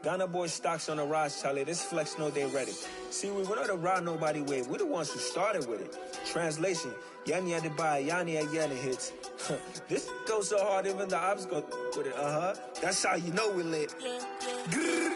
Ghana boys stocks on the rise, Charlie, this flex know they ready. See, we not a ride nobody wave, we the ones who started with it. Translation, Yanni had to buy, Yanni had Yanni hits. This goes so hard, even the ops go with it, That's how you know we lit. Grrr,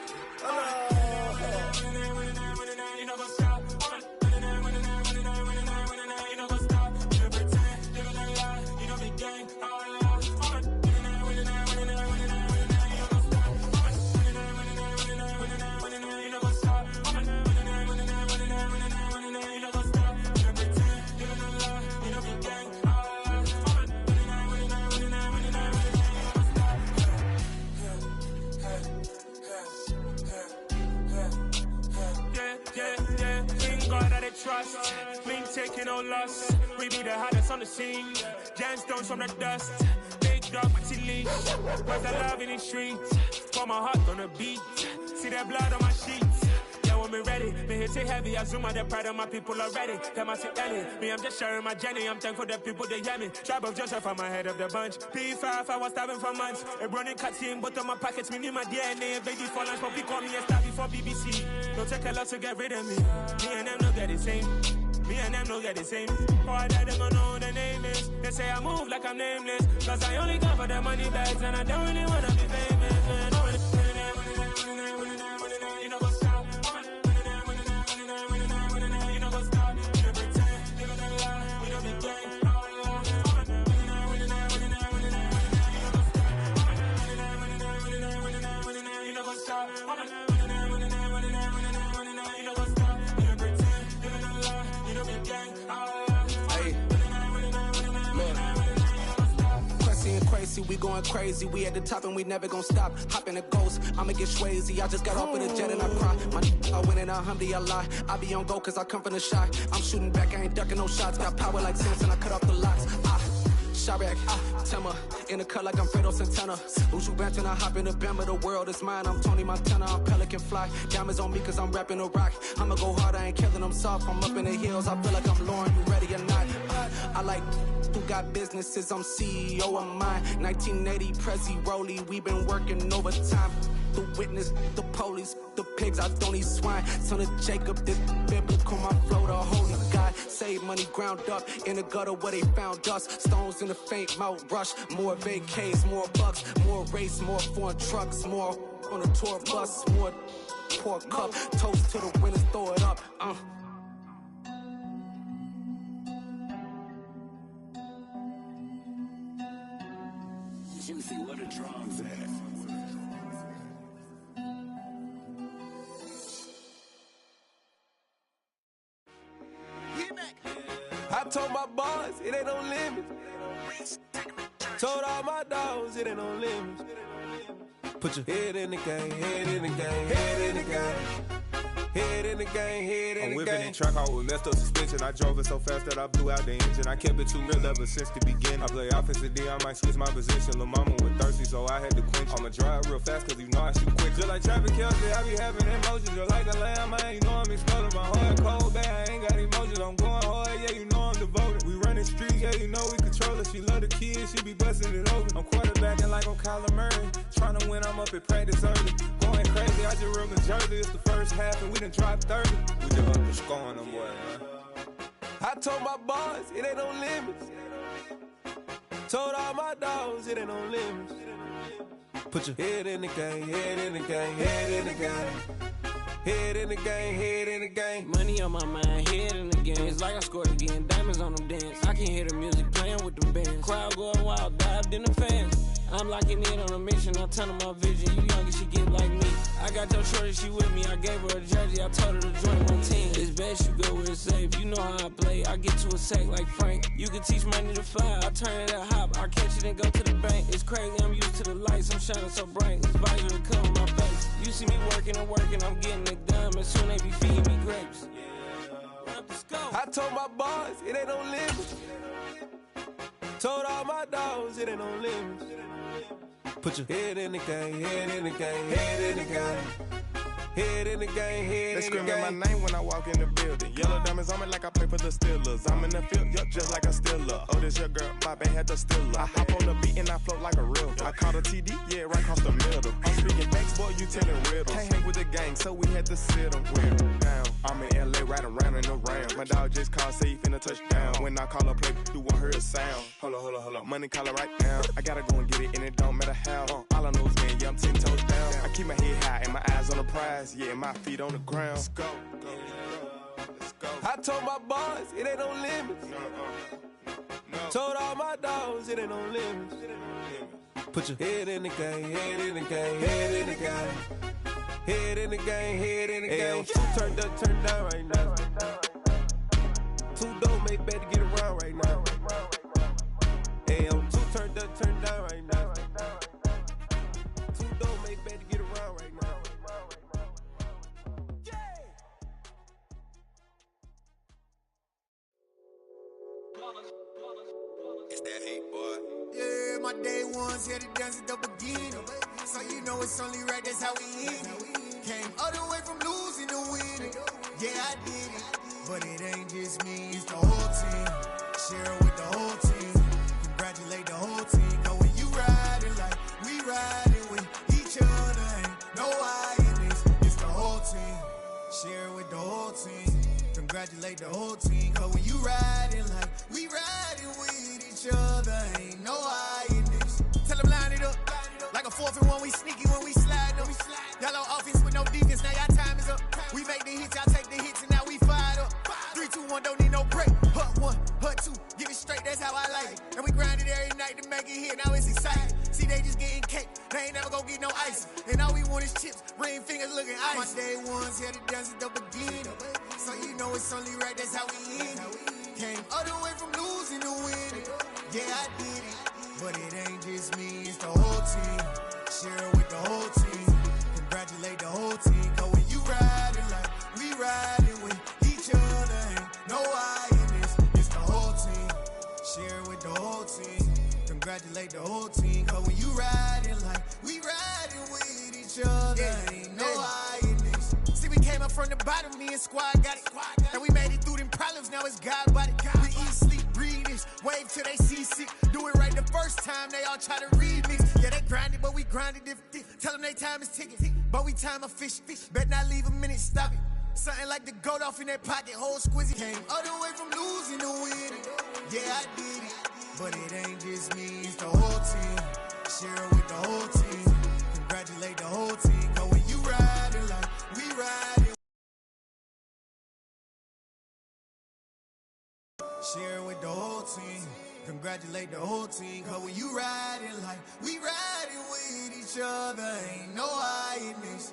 trust, me taking no loss. We be the hottest on the scene. Gemstones from the dust. Big dog, Matty Leash. Where's the love in the streets? For my heart on the beat. See that blood on my sheets. Yeah, when me ready, me hit it heavy. I zoom out the pride of my people already. Them I see Ellie. Me, I'm just sharing my journey. I'm thankful the people they hear me. Tribe of Joseph, I'm ahead of the bunch. P5, I was starving for months. A running cut in both of my pockets. Me need my DNA. Baby for lunch, but call me a star before BBC. Don't take a lot to get rid of me. Me and them don't get the same. Me and them don't get the same. Boy, that them don't know the name is. They say I move like I'm nameless. Cause I only come for the money bags. And I don't really wanna be famous, man. You know what's up? You know what's up? You don't pretend. You don't lie. You don't be gang. You know what's up? We going crazy, we at the top and we never gonna stop. Hop in a ghost, I'ma get swayzy. I just got off of the jet and I cry. My I win in a Humvee, I lie. I be on go cause I come from the shot. I'm shooting back, I ain't ducking no shots. Got power like Samson, I cut off the locks. Chirac, Tema, in the cut like I'm Fredo Santana. Uju Banton, I hop in the Bama, the world is mine. I'm Tony Montana, I'm Pelican Fly. Diamonds on me cause I'm rapping a rock. I'ma go hard, I ain't killing them soft. I'm up in the hills, I feel like I'm Lauren, you ready or not? I like who got businesses, I'm CEO of mine. 1980, Prezi Rolly, we been working overtime. The witness, the police, the pigs, I don't eat swine. Son of Jacob, this biblical, my flow, the holy God. Save money ground up in the gutter where they found us. Stones in the faint mouth rush. More vacays, more bucks, more race, more foreign trucks, more on a tour bus, more pour cup. Toast to the winners, throw it up. Juicy, where the drums at? I told my boys, it ain't no limits. Told all my dogs, it ain't no limits. Put your head in the game, head in the game, head in the game. Head in the game, head in the game. I'm whipping in track out with messed up suspension. I drove it so fast that I blew out the engine. I kept it too real ever since the beginning. I play offensive D, I might switch my position. Lil' mama was thirsty, so I had to quench. I'ma drive real fast, cause you know I shoot quick. Just like Travis Kelce, I be having emotions. Just like a lamb, man, you know I'm exploding. My heart cold, bad, I ain't got emotions. I'm going hard, yeah, you know I'm devoted. We running streets, yeah, you know we could controller. She love the kids, she be busting it over. I'm quarterbacking like I'm Kyler Murray. Trying to win, I'm up at practice early. Going crazy, I just rode the jersey. It's the first half and we done dropped 30. We just up and scoring them, boy, man. I told my boys, it ain't no limits. Told all my dogs, it ain't no limits. Put your head in the game, head in the game, head in the game. Head in the game, head in the game. Money on my mind, head in the game. It's like I scored again, diamonds on them dance. I can hear the music playing with them bands. Crowd going wild, dived in the fans. I'm locking in on a mission, I'm turning my vision. You young and she get like me. I got your shorty, she with me. I gave her a jersey, I told her to join my team. It's best you go where it's safe. You know how I play, I get to a sack like Frank. You can teach money to fly, I turn it at hop. I catch it and go to the bank. It's crazy, I'm used to the lights, I'm shining so bright. This visor to cover my face. You see me working and working, I'm getting it done. And soon they be feeding me grapes. I told my boys, it ain't no limits. Told all my dogs, it ain't no limits. Put your head in the game, head in the game, head in the game. Head in the game, head in the game. They screaming my name when I walk in the building. Yellow diamonds on me like I play for the Steelers. I'm in the field, yup, just like a Steeler. Oh, this your girl, my band had the Steeler. I hop on the beat and I float like a river. I caught a TD, yeah, right across the middle. I'm speaking facts, boy, you telling riddles. Can't hang with the gang, so we had to sit them wear down. I'm in LA, riding around in the round. My dog just called, say he finna touchdown. When I call a play, you won't hear a sound. Hold up, money call it right down. I gotta go and get it, and it don't matter how. All I know is man, yeah, I'm 10 toes down. I keep my head high and my eyes on the prize. Yeah, my feet on the ground. Let's go. Let's go. I told my boys, it ain't no limits. No. Told all my dogs, it ain't no limits. Put your head in the game, head in the game, head in the game. Head in the game, head in the game. Two turned up, turned down right now. Two dope make better get around right now. Hey, I'm two turned up, turned down right now. Two dope make better get around right now. It's that hate, boy. Yeah, my day ones here to dance at the beginning. So you know it's only right, that's how we end it. Came all the way from losing to winning. Yeah, I did it. But it ain't just me, it's the whole team. Share it with the whole team. Congratulate the whole team. Cause when you riding like we riding with each other, ain't no I in this. It's the whole team. Share it with the whole team. Congratulate the whole team. Cause when you riding like we riding with each other, ain't no I in this. Tell them line it up. Like a 4th and 1, we sneaky when we slide them. Y'all on offense with no defense, now y'all time is up. We make the hits, y'all take the hits, and now we fired up. 3, 2, 1, don't need no break. Hut 1, hut 2, give it straight, that's how I like it. And we grind it every night to make it hit, now it's exciting. See, they just getting cake, they ain't never gonna get no ice. And all we want is chips, ring fingers looking ice. My day ones here to dance at the beginning. So you know it's only right, that's how we end it. Came all the way from losing to winning. Yeah, I did it. But it ain't just me, it's the whole team. Share it with the whole team. Congratulate the whole team. Cause when you riding like we riding with each other, ain't no I in this. It's the whole team. Share it with the whole team. Congratulate the whole team. Cause when you riding like we riding with each other, ain't no I in this. See, we came up from the bottom, me and squad got it. And we made it through them problems, now it's God body. We eat, sleep, breathe this, wave till they see sick. Do it right the first time, they all try to remix. Yeah, they grinded, but we grinded different. Tell them they time is ticking, but we time a fish. Bet not leave a minute, stop it. Something like the goat off in that pocket, whole squizzy. Came all the way from losing to winning. Yeah, I did it, but it ain't just me, it's the whole team. Share it with the whole team. Congratulate the whole team. Cause when you riding like we riding. Share it with the whole team. Congratulate the whole team. Cause when you riding like we riding with each other, ain't no I in this.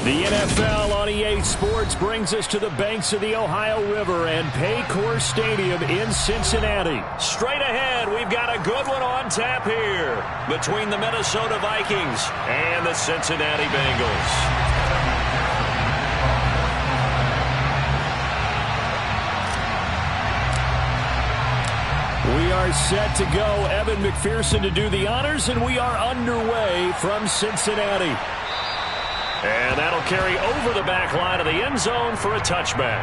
The NFL on EA Sports brings us to the banks of the Ohio River and Paycor Stadium in Cincinnati. Straight ahead, we've got a good one on tap here between the Minnesota Vikings and the Cincinnati Bengals. We are set to go. Evan McPherson to do the honors, and we are underway from Cincinnati. And that'll carry over the back line of the end zone for a touchback.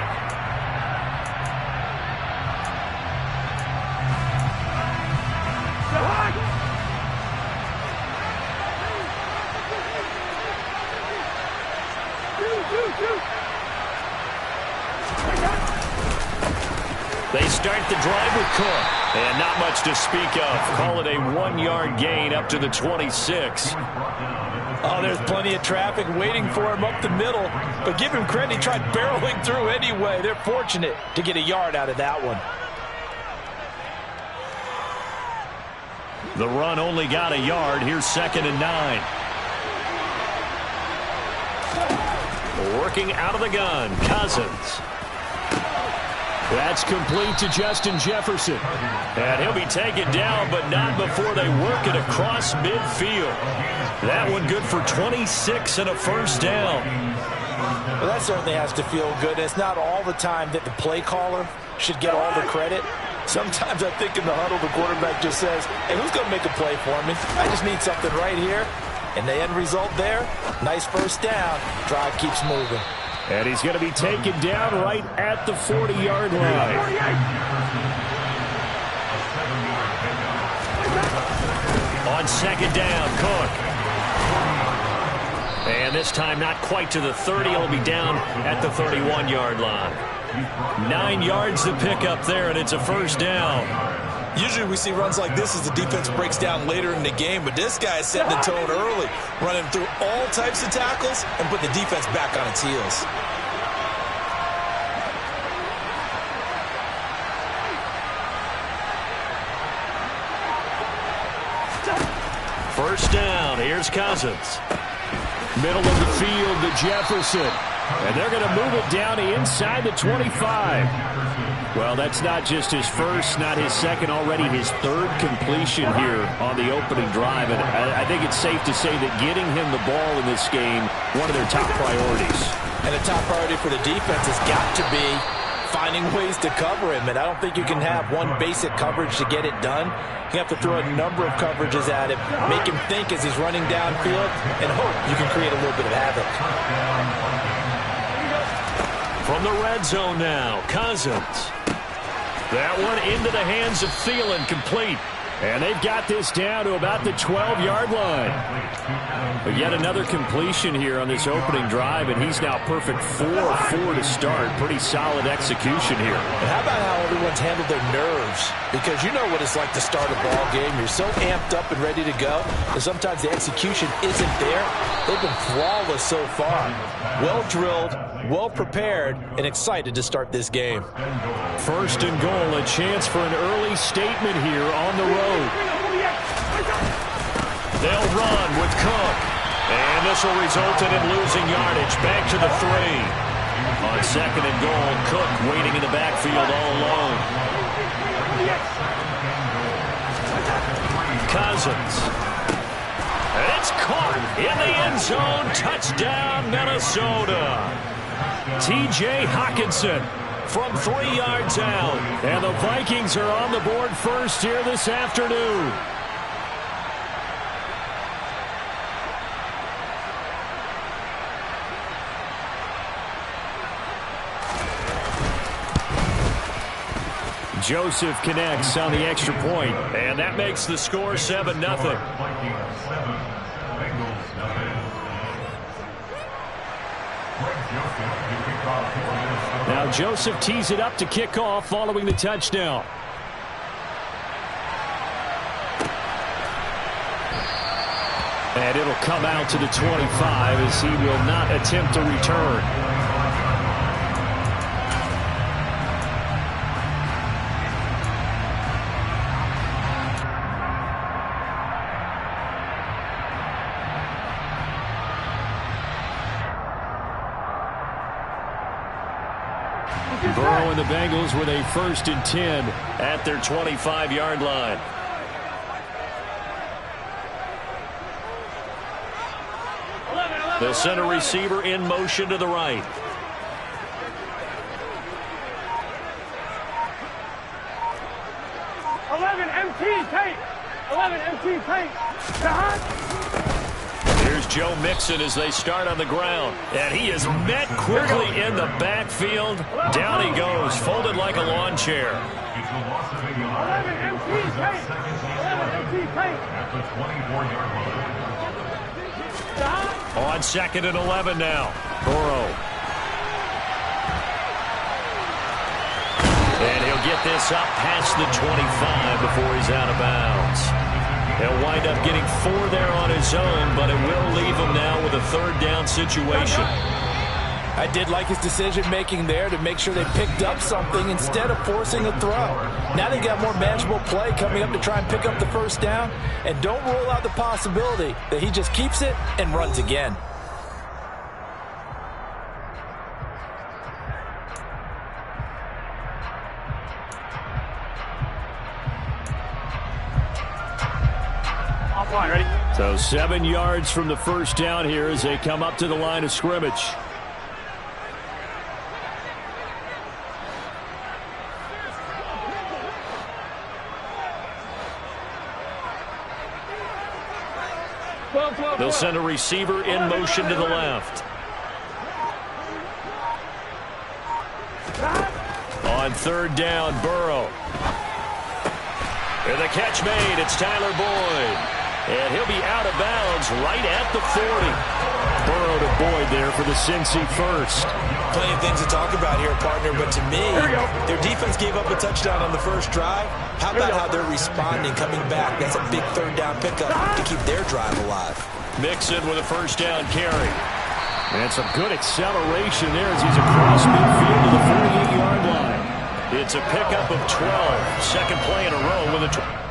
They start the drive with Cook. And not much to speak of. Call it a 1-yard gain up to the 26. Oh, there's plenty of traffic waiting for him up the middle. But give him credit, he tried barreling through anyway. They're fortunate to get a yard out of that one. The run only got a yard. Here's 2nd and 9. Working out of the gun, Cousins. That's complete to Justin Jefferson. And he'll be taken down, but not before they work it across midfield. That one good for 26 and a first down. Well, that certainly has to feel good. It's not all the time that the play caller should get all the credit. Sometimes I think in the huddle, the quarterback just says, hey, who's going to make a play for me? I just need something right here. And the end result there, nice first down. Drive keeps moving. And he's going to be taken down right at the 40-yard line. On 2nd down, Cook. And this time not quite to the 30. He'll be down at the 31-yard line. 9 yards to pick up there, and it's a first down. Usually we see runs like this as the defense breaks down later in the game, but this guy is setting the tone early, running through all types of tackles and putting the defense back on its heels. First down, here's Cousins. Middle of the field to Jefferson. And they're going to move it down to inside the 25. Well, that's not just his first, not his second, already his 3rd completion here on the opening drive. And I think it's safe to say that getting him the ball in this game, one of their top priorities. And the top priority for the defense has got to be finding ways to cover him. And I don't think you can have one basic coverage to get it done. You have to throw a number of coverages at him, make him think as he's running downfield, and hope you can create a little bit of havoc. From the red zone now, Cousins. That one into the hands of Thielen, complete. And they've got this down to about the 12-yard line. But yet another completion here on this opening drive, and he's now perfect 4-4 to start. Pretty solid execution here. And how about how everyone's handled their nerves? Because you know what it's like to start a ball game. You're so amped up and ready to go, and sometimes the execution isn't there. They've been flawless so far. Well-drilled, well-prepared, and excited to start this game. First and goal, a chance for an early statement here on the road. They'll run with Cook. And this will result in him losing yardage. Back to the 3. On 2nd and goal, Cook waiting in the backfield all alone. Cousins. And it's caught in the end zone. Touchdown, Minnesota. T.J. Hockenson from 3 yards out. And the Vikings are on the board first here this afternoon. Joseph connects on the extra point, and that makes the score 7-0. Now Joseph tees it up to kick off following the touchdown. And it'll come out to the 25 as he will not attempt to return. Burrow and the Bengals with a 1st and 10 at their 25-yard line. They'll send a receiver in motion to the right. Here's Joe Mixon as they start on the ground. And he is met quickly in the backfield. Down he goes, folded like a lawn chair. On 2nd and 11 now. Burrow. And he'll get this up past the 25 before he's out of bounds. He'll wind up getting 4 there on his own, but it will leave him now with a 3rd down situation. I did like his decision-making there to make sure they picked up something instead of forcing a throw. Now they got more manageable play coming up to try and pick up the 1st down, and don't rule out the possibility that he just keeps it and runs again. Ready? So 7 yards from the 1st down here as they come up to the line of scrimmage. They'll send a receiver in motion to the left. On 3rd down, Burrow. And the catch made. It's Tyler Boyd. And he'll be out of bounds right at the 40. Burrow to Boyd there for the Cincy 1st. Plenty of things to talk about here, partner, but to me, their defense gave up a touchdown on the 1st drive. How about how they're responding, coming back? That's a big 3rd down pickup to keep their drive alive. Mixon with a 1st down carry. And some good acceleration there as he's across midfield to the 48-yard line. It's a pickup of 12. Second play in a row with a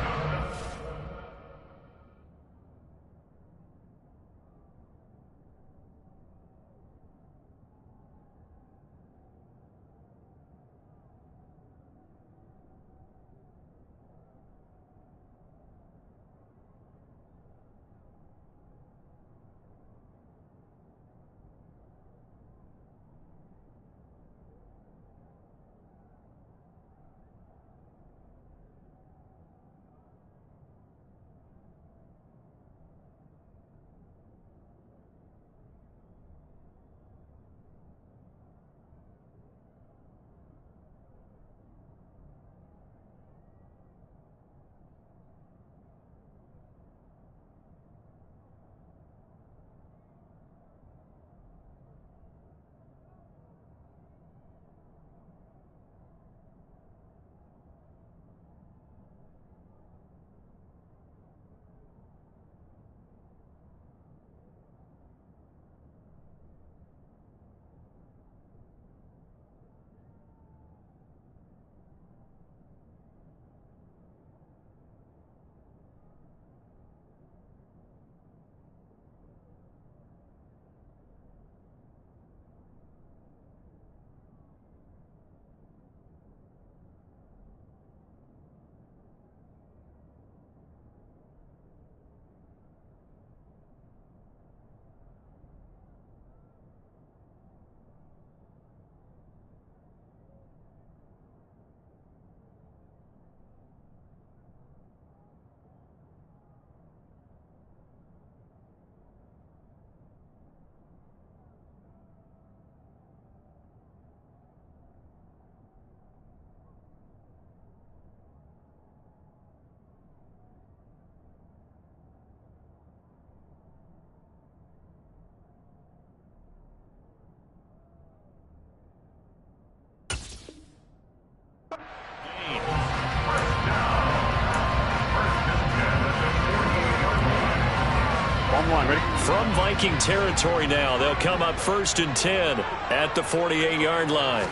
From Viking territory now, they'll come up 1st and 10 at the 48-yard line.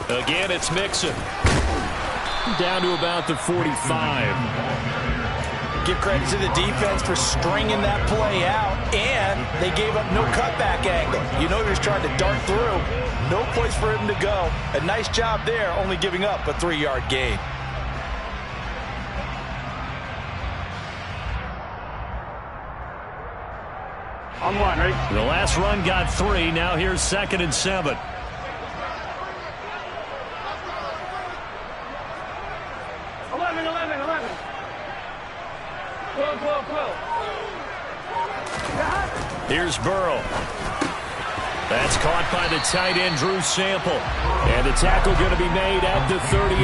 Again, it's Mixon. Down to about the 45. Give credit to the defense for stringing that play out, and they gave up no cutback angle. You know he was trying to dart through. No place for him to go. A nice job there, only giving up a 3-yard gain. On one, ready? The last run got 3. Now here's 2nd and 7. 12. Here's Burrow. That's caught by the tight end, Drew Sample. And the tackle going to be made at the 38.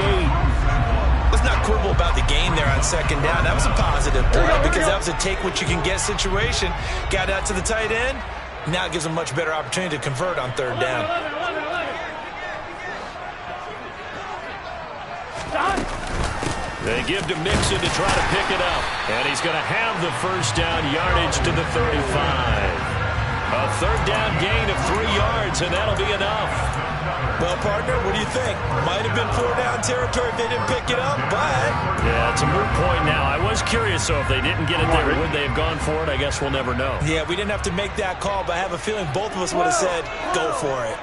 Let's not quibble about the gain there on 2nd down. That was a positive play because that was a take-what-you-can-get situation. Got out to the tight end. Now it gives them a much better opportunity to convert on 3rd down. They give to Mixon to try to pick it up. And he's going to have the 1st down yardage to the 35. A 3rd down gain of 3 yards, and that'll be enough. Well, partner, what do you think? Might have been 4-down territory if they didn't pick it up, but... Yeah, it's a moot point now. I was curious, so if they didn't get it there, would they have gone for it? I guess we'll never know. Yeah, we didn't have to make that call, but I have a feeling both of us would have said, go for it.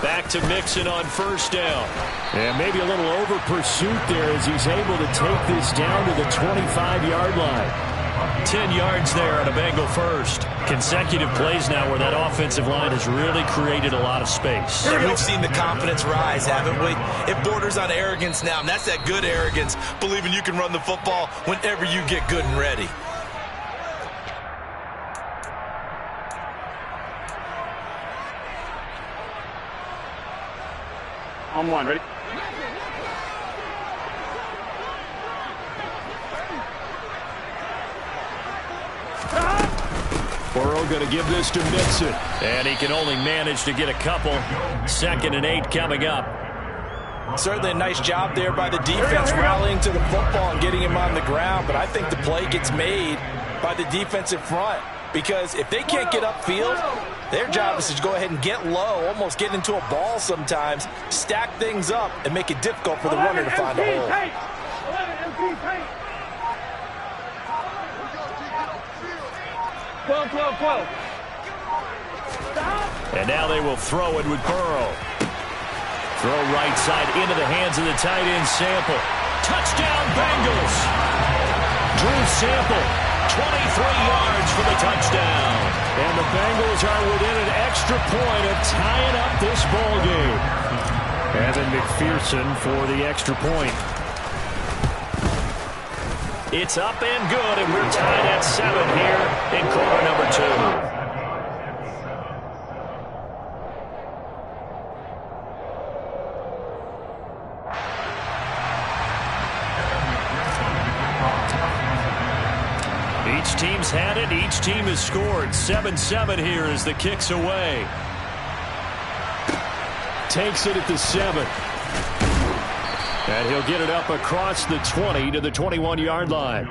Back to Mixon on 1st down. And maybe a little over pursuit there as he's able to take this down to the 25-yard line. 10 yards there on a Bengal 1st. Consecutive plays now where that offensive line has really created a lot of space. We've seen the confidence rise, haven't we? It borders on arrogance now, and that's that good arrogance, believing you can run the football whenever you get good and ready. On one, ready? Burrow going to give this to Mixon. And he can only manage to get a couple. 2nd and 8 coming up. Certainly a nice job there by the defense rallying to the football and getting him on the ground. But I think the play gets made by the defensive front. Because if they can't get upfield, their job is to go ahead and get low, almost get into a ball sometimes, stack things up, and make it difficult for the runner to find a hole. 12. And now they will throw it with Burrow. Throw right side into the hands of the tight end, Sample. Touchdown, Bengals! Drew Sample, 23 yards for the touchdown. And the Bengals are within an extra point of tying up this ball game. Evan McPherson for the extra point. It's up and good, and we're tied at 7 here in quarter number 2. Each team's had it. Each team has scored. 7-7 here as the kick's away. Takes it at the 7. And he'll get it up across the 20 to the 21-yard line.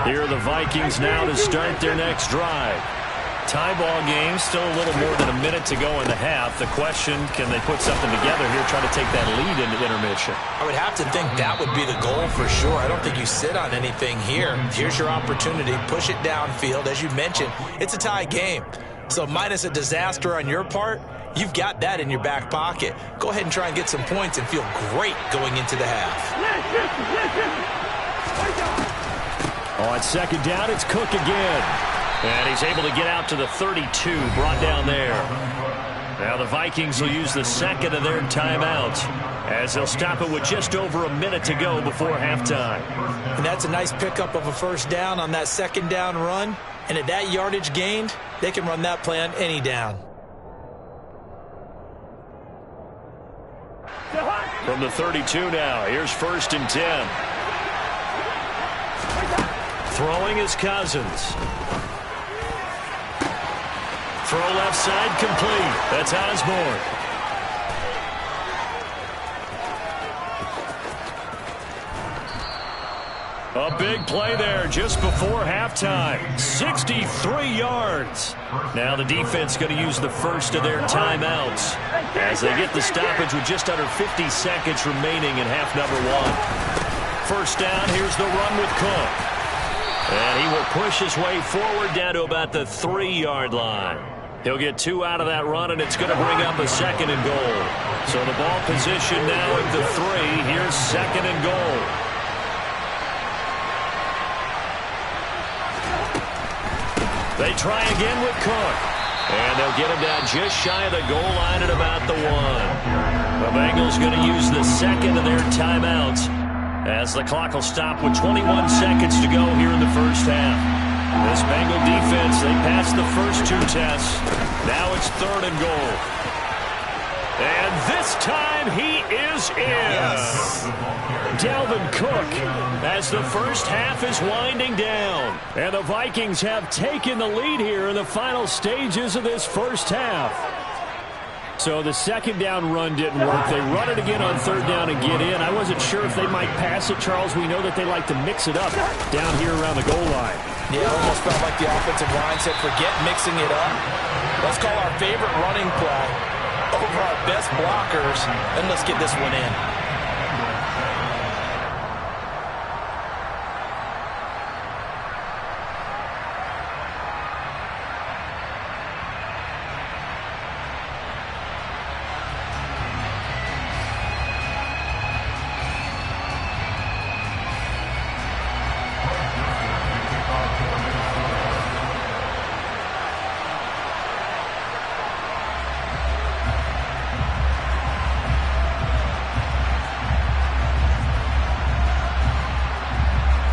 Here are the Vikings now to start their next drive. Tie ball game, still a little more than a minute to go in the half. The question, can they put something together here, try to take that lead into intermission? I would have to think that would be the goal for sure. I don't think you sit on anything here. Here's your opportunity. Push it downfield. As you mentioned, it's a tie game. So minus a disaster on your part, you've got that in your back pocket. Go ahead and try and get some points and feel great going into the half. On 2nd down, it's Cook again. And he's able to get out to the 32, brought down there. Now the Vikings will use the 2nd of their timeouts as they'll stop it with just over a minute to go before halftime. And that's a nice pickup of a 1st down on that 2nd down run. And at that yardage gained, they can run that play on any down. From the 32 now, here's 1st and 10. Throwing is Cousins. Throw left side complete. That's Osborne. A big play there just before halftime. 63 yards. Now the defense going to use the first of their timeouts as they get the stoppage with just under 50 seconds remaining in half number 1. First down, here's the run with Cook. And he will push his way forward down to about the 3-yard line. He'll get 2 out of that run, and it's going to bring up a 2nd and goal. So the ball position now at the 3. Here's 2nd and goal. They try again with Cook. And they'll get him down just shy of the goal line at about the 1. The Bengals going to use the 2nd of their timeouts as the clock will stop with 21 seconds to go here in the first half. This Bengal defense, they passed the first 2 tests. Now it's 3rd and goal. And this time he is in. Yes. Dalvin Cook as the first half is winding down. And the Vikings have taken the lead here in the final stages of this first half. So the 2nd down run didn't work. They run it again on 3rd down and get in. I wasn't sure if they might pass it, Charles. We know that they like to mix it up down here around the goal line. Yeah, it almost felt like the offensive line said, forget mixing it up. Let's call our favorite running play over our best blockers, and let's get this one in.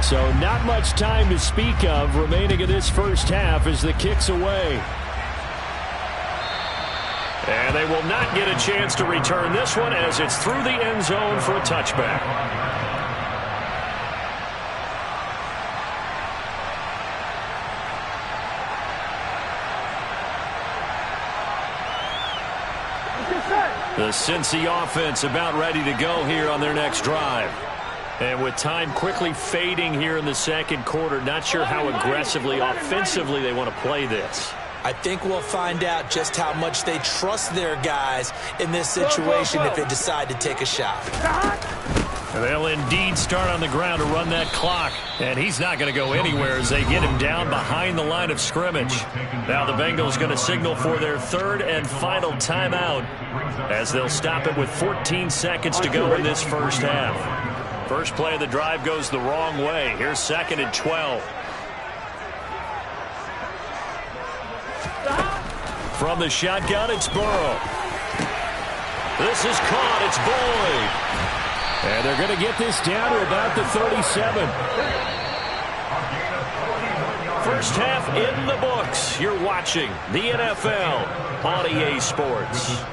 So not much time to speak of remaining in this first half as the kick's away. And they will not get a chance to return this one as it's through the end zone for a touchback. The Cincy offense about ready to go here on their next drive. And with time quickly fading here in the 2nd quarter, not sure how aggressively, offensively they want to play this. I think we'll find out just how much they trust their guys in this situation if they decide to take a shot. And they'll indeed start on the ground to run that clock. And he's not going to go anywhere as they get him down behind the line of scrimmage. Now the Bengals going to signal for their 3rd and final timeout as they'll stop it with 14 seconds to go in this first half. First play of the drive goes the wrong way. Here's 2nd and 12. From the shotgun, it's Burrow. This is caught. It's Boyd. And they're going to get this down to about the 37. First half in the books. You're watching the NFL on EA Sports.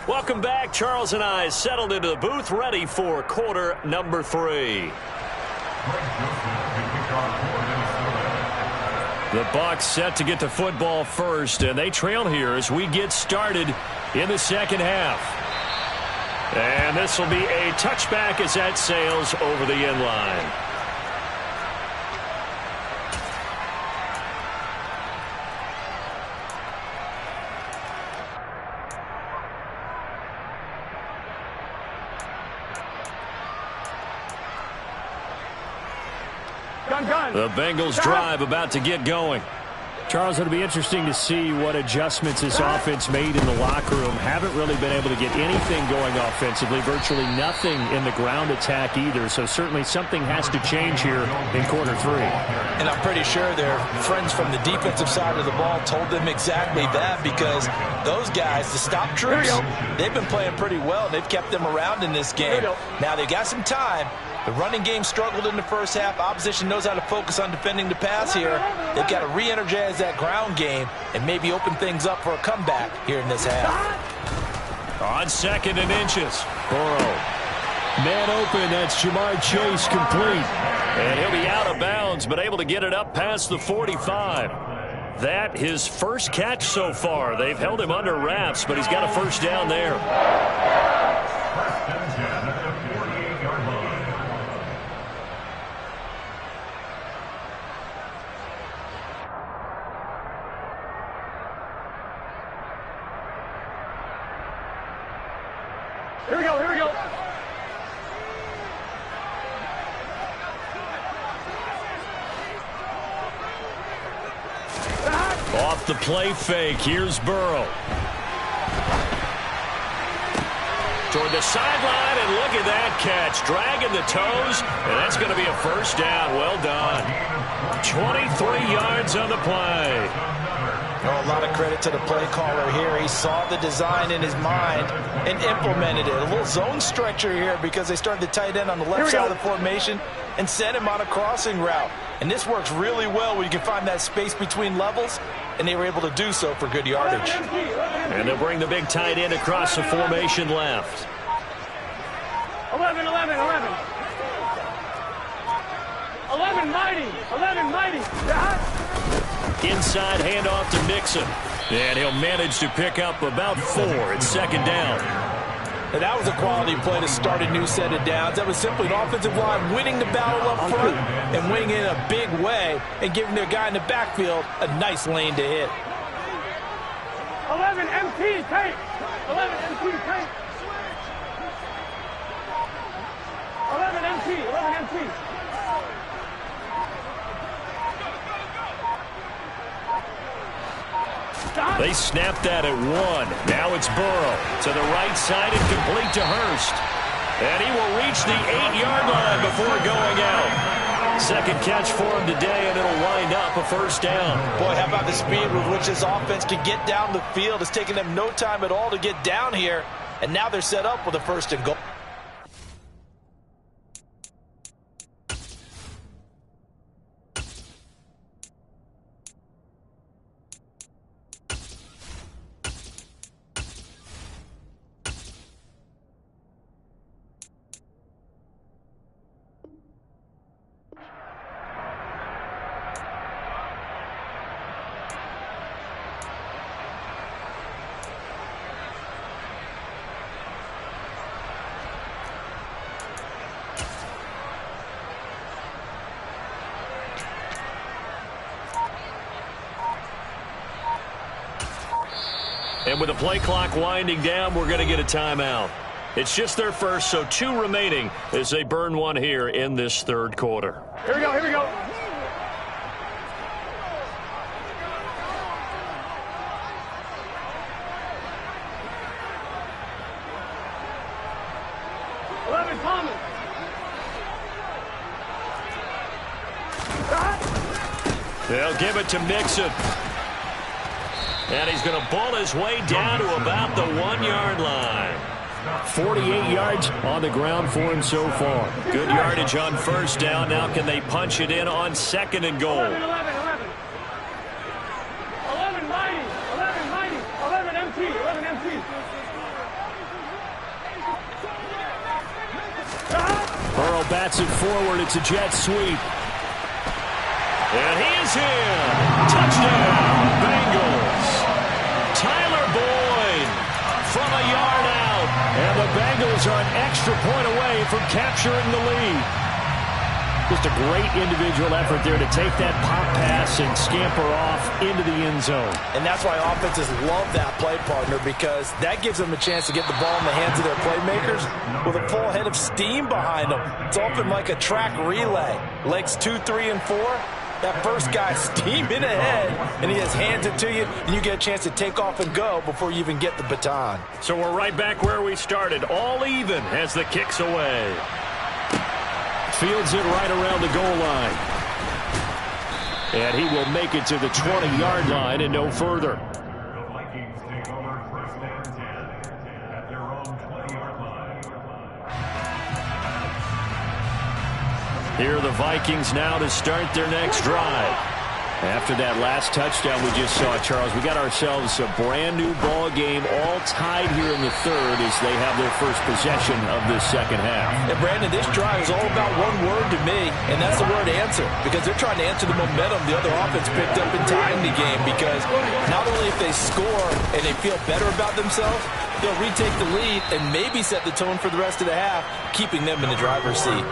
Welcome back. Charles and I settled into the booth, ready for quarter number 3. The Bucs set to get the football first, and they trail here as we get started in the 2nd half. And this will be a touchback as that sails over the end line. The Bengals drive about to get going. Charles, it'll be interesting to see what adjustments this offense made in the locker room. Haven't really been able to get anything going offensively, virtually nothing in the ground attack either. So certainly something has to change here in quarter 3. And I'm pretty sure their friends from the defensive side of the ball told them exactly that, because those guys, the stop troops, they've been playing pretty well. They've kept them around in this game. Now they've got some time. The running game struggled in the first half. Opposition knows how to focus on defending the pass here. They've got to re-energize that ground game and maybe open things up for a comeback here in this half. On 2nd and inches, Burrow. Man open, that's Jamar Chase complete. And he'll be out of bounds, but able to get it up past the 45. That his first catch so far. They've held him under wraps, but he's got a first down there. Here we go, here we go. Off the play fake, here's Burrow. Toward the sideline, and look at that catch. Dragging the toes, and that's going to be a first down. Well done. 23 yards on the play. Oh, a lot of credit to the play caller here. He saw the design in his mind and implemented it. A little zone stretcher here because they started the tight end on the left side of the formation and sent him on a crossing route. And this works really well when you can find that space between levels, and they were able to do so for good yardage. And they'll bring the big tight end across the formation left. 11, 11, 11. 11 mighty, 11 mighty. Inside handoff to Mixon. And he'll manage to pick up about 4. It's second down. And that was a quality play to start a new set of downs. That was simply an offensive line winning the battle up front and winning it in a big way and giving their guy in the backfield a nice lane to hit. 11 MT tape. 11 MT tape. 11 MT, 11 MT. They snapped that at 1. Now it's Burrow to the right side and complete to Hurst. And he will reach the 8-yard line before going out. Second catch for him today, and it'll wind up a first down. Boy, how about the speed with which this offense can get down the field? It's taken them no time at all to get down here, and now they're set up with a first and goal. And with the play clock winding down, we're going to get a timeout. It's just their first, so 2 remaining as they burn one here in this third quarter. Here we go, here we go. They'll give it to Mixon. And he's going to ball his way down to about the 1-yard line. 48 yards on the ground for him so far. Good yardage on first down. Now can they punch it in on second and goal? 11 mighty, 11 MT, 11 MT. Burrow bats it forward. It's a jet sweep. And he is in. Touchdown, Bengals. Tyler Boyd from a yard out. And the Bengals are an extra point away from capturing the lead. Just a great individual effort there to take that pop pass and scamper off into the end zone. And that's why offenses love that play partner, because that gives them a chance to get the ball in the hands of their playmakers with a full head of steam behind them. It's often like a track relay. Legs 2, 3, and 4. That first guy steaming ahead, and he just hands it to you, and you get a chance to take off and go before you even get the baton. So we're right back where we started, all even as the kick's away. Fields it right around the goal line. And he will make it to the 20-yard line and no further. Here are the Vikings now to start their next drive. After that last touchdown we just saw, Charles, we got ourselves a brand-new ball game, all tied here in the third as they have their first possession of this second half. And, Brandon, this drive is all about one word to me, and that's the word answer, because they're trying to answer the momentum the other offense picked up in tying the game, because not only if they score and they feel better about themselves, they'll retake the lead and maybe set the tone for the rest of the half, keeping them in the driver's seat.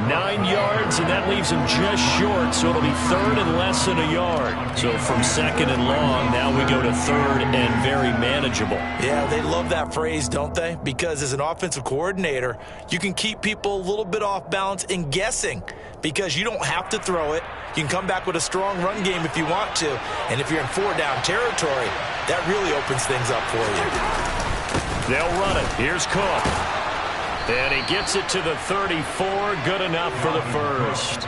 9 yards, and that leaves them just short, so it'll be third and less than a yard. So from second and long, now we go to third and very manageable. Yeah, they love that phrase, don't they? Because as an offensive coordinator, you can keep people a little bit off balance and guessing, because you don't have to throw it. You can come back with a strong run game if you want to, and if you're in 4-down territory, that really opens things up for you. They'll run it. Here's Cook. And he gets it to the 34. Good enough for the first.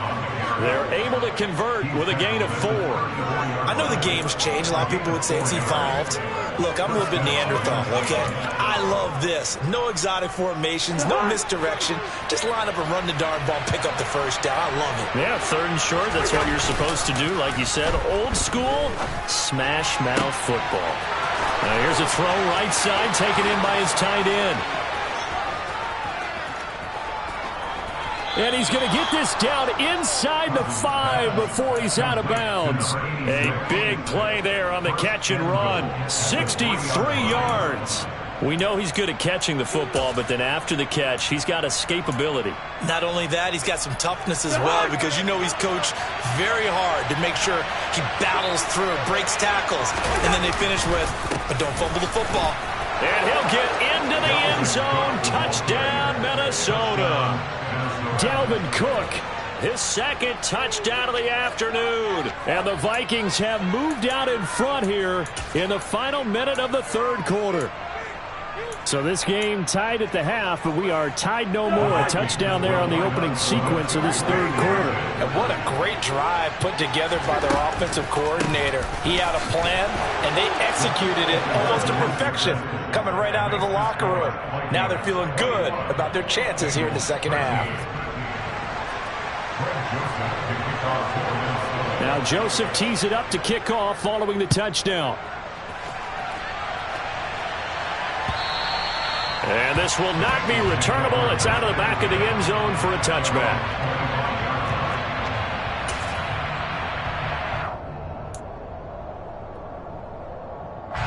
They're able to convert with a gain of 4. I know the game's changed. A lot of people would say it's evolved. Look, I'm a little bit Neanderthal, okay? I love this. No exotic formations, no misdirection. Just line up and run the darn ball, pick up the first down. I love it. Yeah, third and short. That's what you're supposed to do. Like you said, old school smash mouth football. Now here's a throw right side, taken in by his tight end. And he's going to get this down inside the 5 before he's out of bounds. A big play there on the catch and run. 63 yards. We know he's good at catching the football, but then after the catch, he's got escapability. Not only that, he's got some toughness as well, because you know he's coached very hard to make sure he battles through, breaks tackles, and then they finish with, but don't fumble the football. And he'll get into the end zone. Touchdown, Minnesota. Dalvin Cook, his second touchdown of the afternoon. And the Vikings have moved out in front here in the final minute of the third quarter. So this game tied at the half, but we are tied no more. A touchdown there on the opening sequence of this third quarter. And what a great drive put together by their offensive coordinator. He had a plan, and they executed it almost to perfection, coming right out of the locker room. Now they're feeling good about their chances here in the second half. Now Joseph tees it up to kick off following the touchdown. And this will not be returnable. It's out of the back of the end zone for a touchback.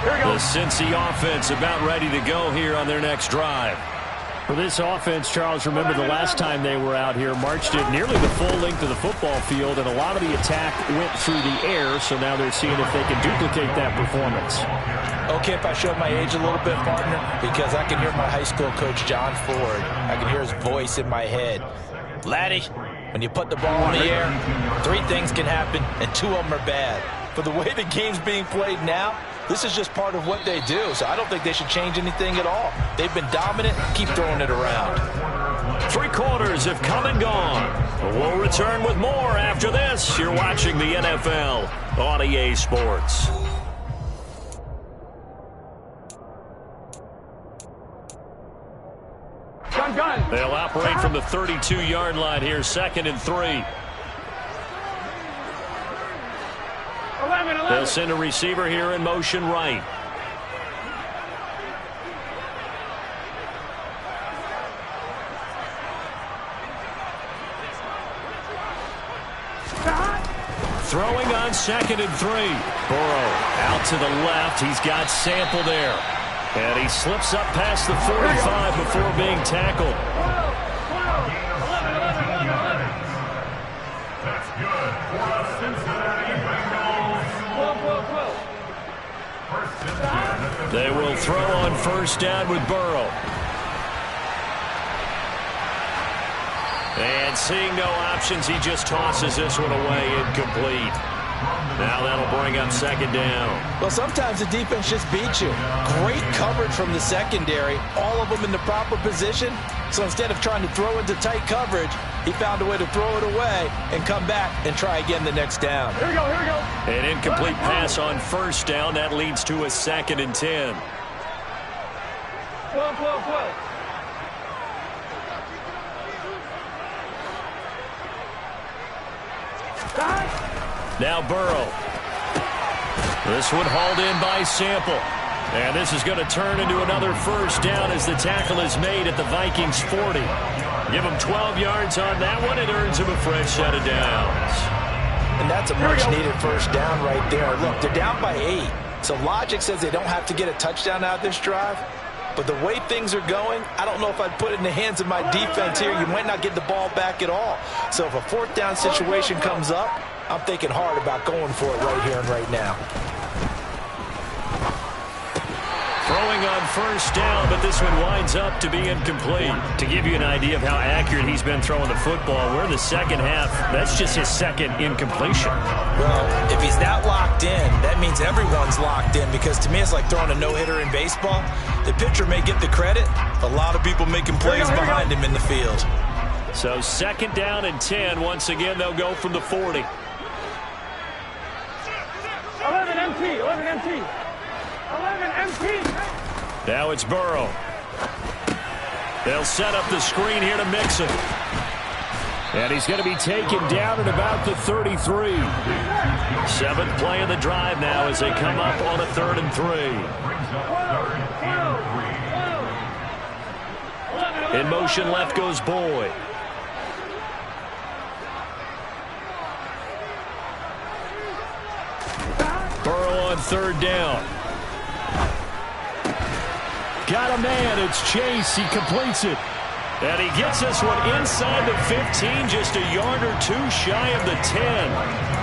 The Cincy offense about ready to go here on their next drive. For this offense, Charles, remember the last time they were out here, marched it nearly the full length of the football field, and a lot of the attack went through the air, so now they're seeing if they can duplicate that performance. Okay, if I showed my age a little bit, partner, because I can hear my high school coach, John Ford. I can hear his voice in my head. Laddie, when you put the ball in the air, 3 things can happen, and 2 of them are bad. For the way the game's being played now, this is just part of what they do, so I don't think they should change anything at all. They've been dominant. Keep throwing it around. 3 quarters have come and gone. We'll return with more after this. You're watching the NFL on EA Sports. They'll operate from the 32-yard line here, 2nd and 3. They'll send a receiver here in motion right. Throwing on 2nd and 3. Burrow out to the left. He's got Sample there. And he slips up past the 45 before being tackled. That's good for the Cincinnati Bengals. They will throw on 1st down with Burrow. And seeing no options, he just tosses this one away, incomplete. Now that'll bring up 2nd down. Well, sometimes the defense just beats you. Great coverage from the secondary, all of them in the proper position. So instead of trying to throw into tight coverage, he found a way to throw it away and come back and try again the next down. Here we go, here we go. An incomplete pass on 1st down. That leads to a 2nd and 10. 12. Now Burrow. This one hauled in by Sample. And this is going to turn into another first down as the tackle is made at the Vikings 40. Give him 12 yards on that one. It earns him a fresh set of downs. And that's a much-needed first down right there. Look, they're down by 8. So logic says they don't have to get a touchdown out of this drive. But the way things are going, I don't know if I'd put it in the hands of my defense here. You might not get the ball back at all. So if a fourth down situation comes up, I'm thinking hard about going for it right here and right now. Throwing on first down, but this one winds up to be incomplete. To give you an idea of how accurate he's been throwing the football, we're in the second half. That's just his second incompletion. Well, if he's that locked in, that means everyone's locked in, because to me it's like throwing a no-hitter in baseball. The pitcher may get the credit. A lot of people making plays behind him in the field. So second down and 10. Once again, they'll go from the 40. 11 MT, 11 MT. 11 MT. Now it's Burrow. They'll set up the screen here to Mixon. And he's going to be taken down at about the 33. Seventh play of the drive now as they come up on a 3rd and 3. In motion left goes Boyd. Burrow on 3rd down. Got a man. It's Chase. He completes it. And he gets this one inside the 15, just a yard or two shy of the 10.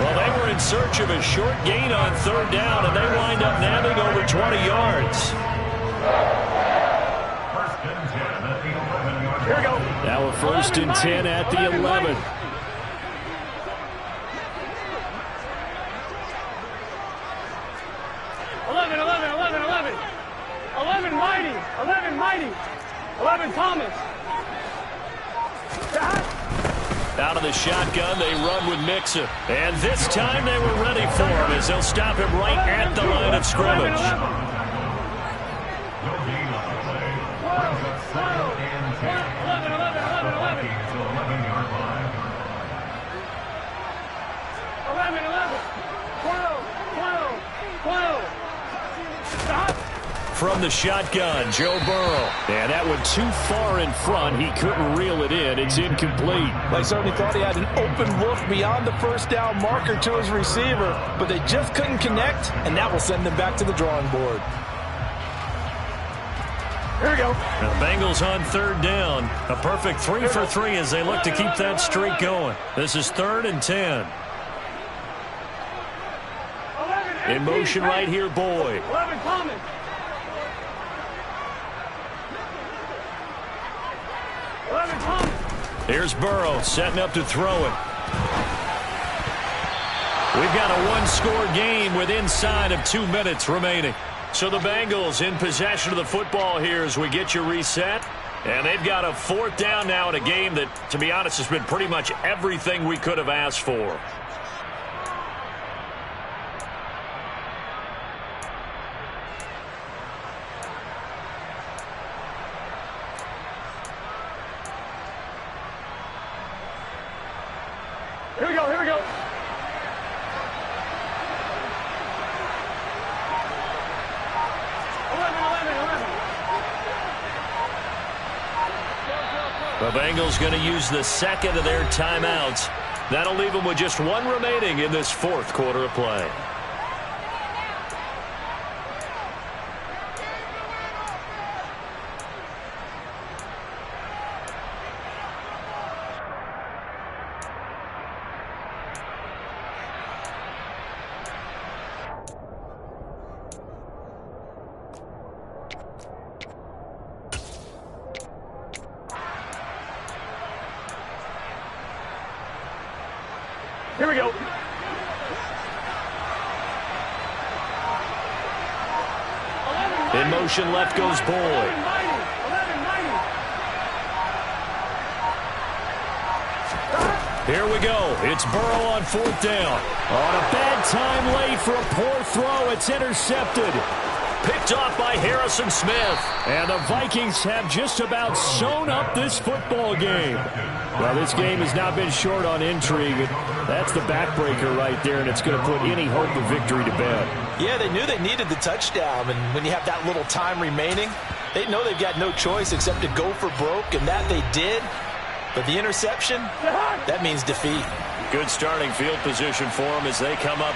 Well, they were in search of a short gain on 3rd down, and they wind up nabbing over 20 yards. Here we go. Now a 1st and 10 at the 11. Mighty. 11 Thomas. Out of the shotgun, they run with Mixon. And this time they were ready for him as they'll stop him right at the line of scrimmage. 12. Stop. From the shotgun, Joe Burrow. And that one too far in front. He couldn't reel it in. It's incomplete. They certainly thought he had an open look beyond the first down marker to his receiver, but they just couldn't connect, and that will send them back to the drawing board. Here we go. The Bengals on 3rd down. A perfect 3 for 3 as they look to keep that streak going. This is 3rd and 10. In motion right here, Boyd. 11 Thomas. Here's Burrow setting up to throw it. We've got a one-score game with inside of 2 minutes remaining. So the Bengals in possession of the football here as we get you reset. And they've got a 4th down now in a game that, to be honest, has been pretty much everything we could have asked for. Here we go. 11. The Bengals going to use the second of their timeouts. That'll leave them with just 1 remaining in this 4th quarter of play. Here we go. In motion left goes Boyd. Here we go. It's Burrow on 4th down. On a bad time late for a poor throw. It's intercepted. picked off by Harrison Smith. And the Vikings have just about sewn up this football game. Well, this game has not been short on intrigue. That's the backbreaker right there, and it's going to put any hope of victory to bed. Yeah, they knew they needed the touchdown, and when you have that little time remaining, they know they've got no choice except to go for broke, and that they did. But the interception, that means defeat. Good starting field position for them as they come up.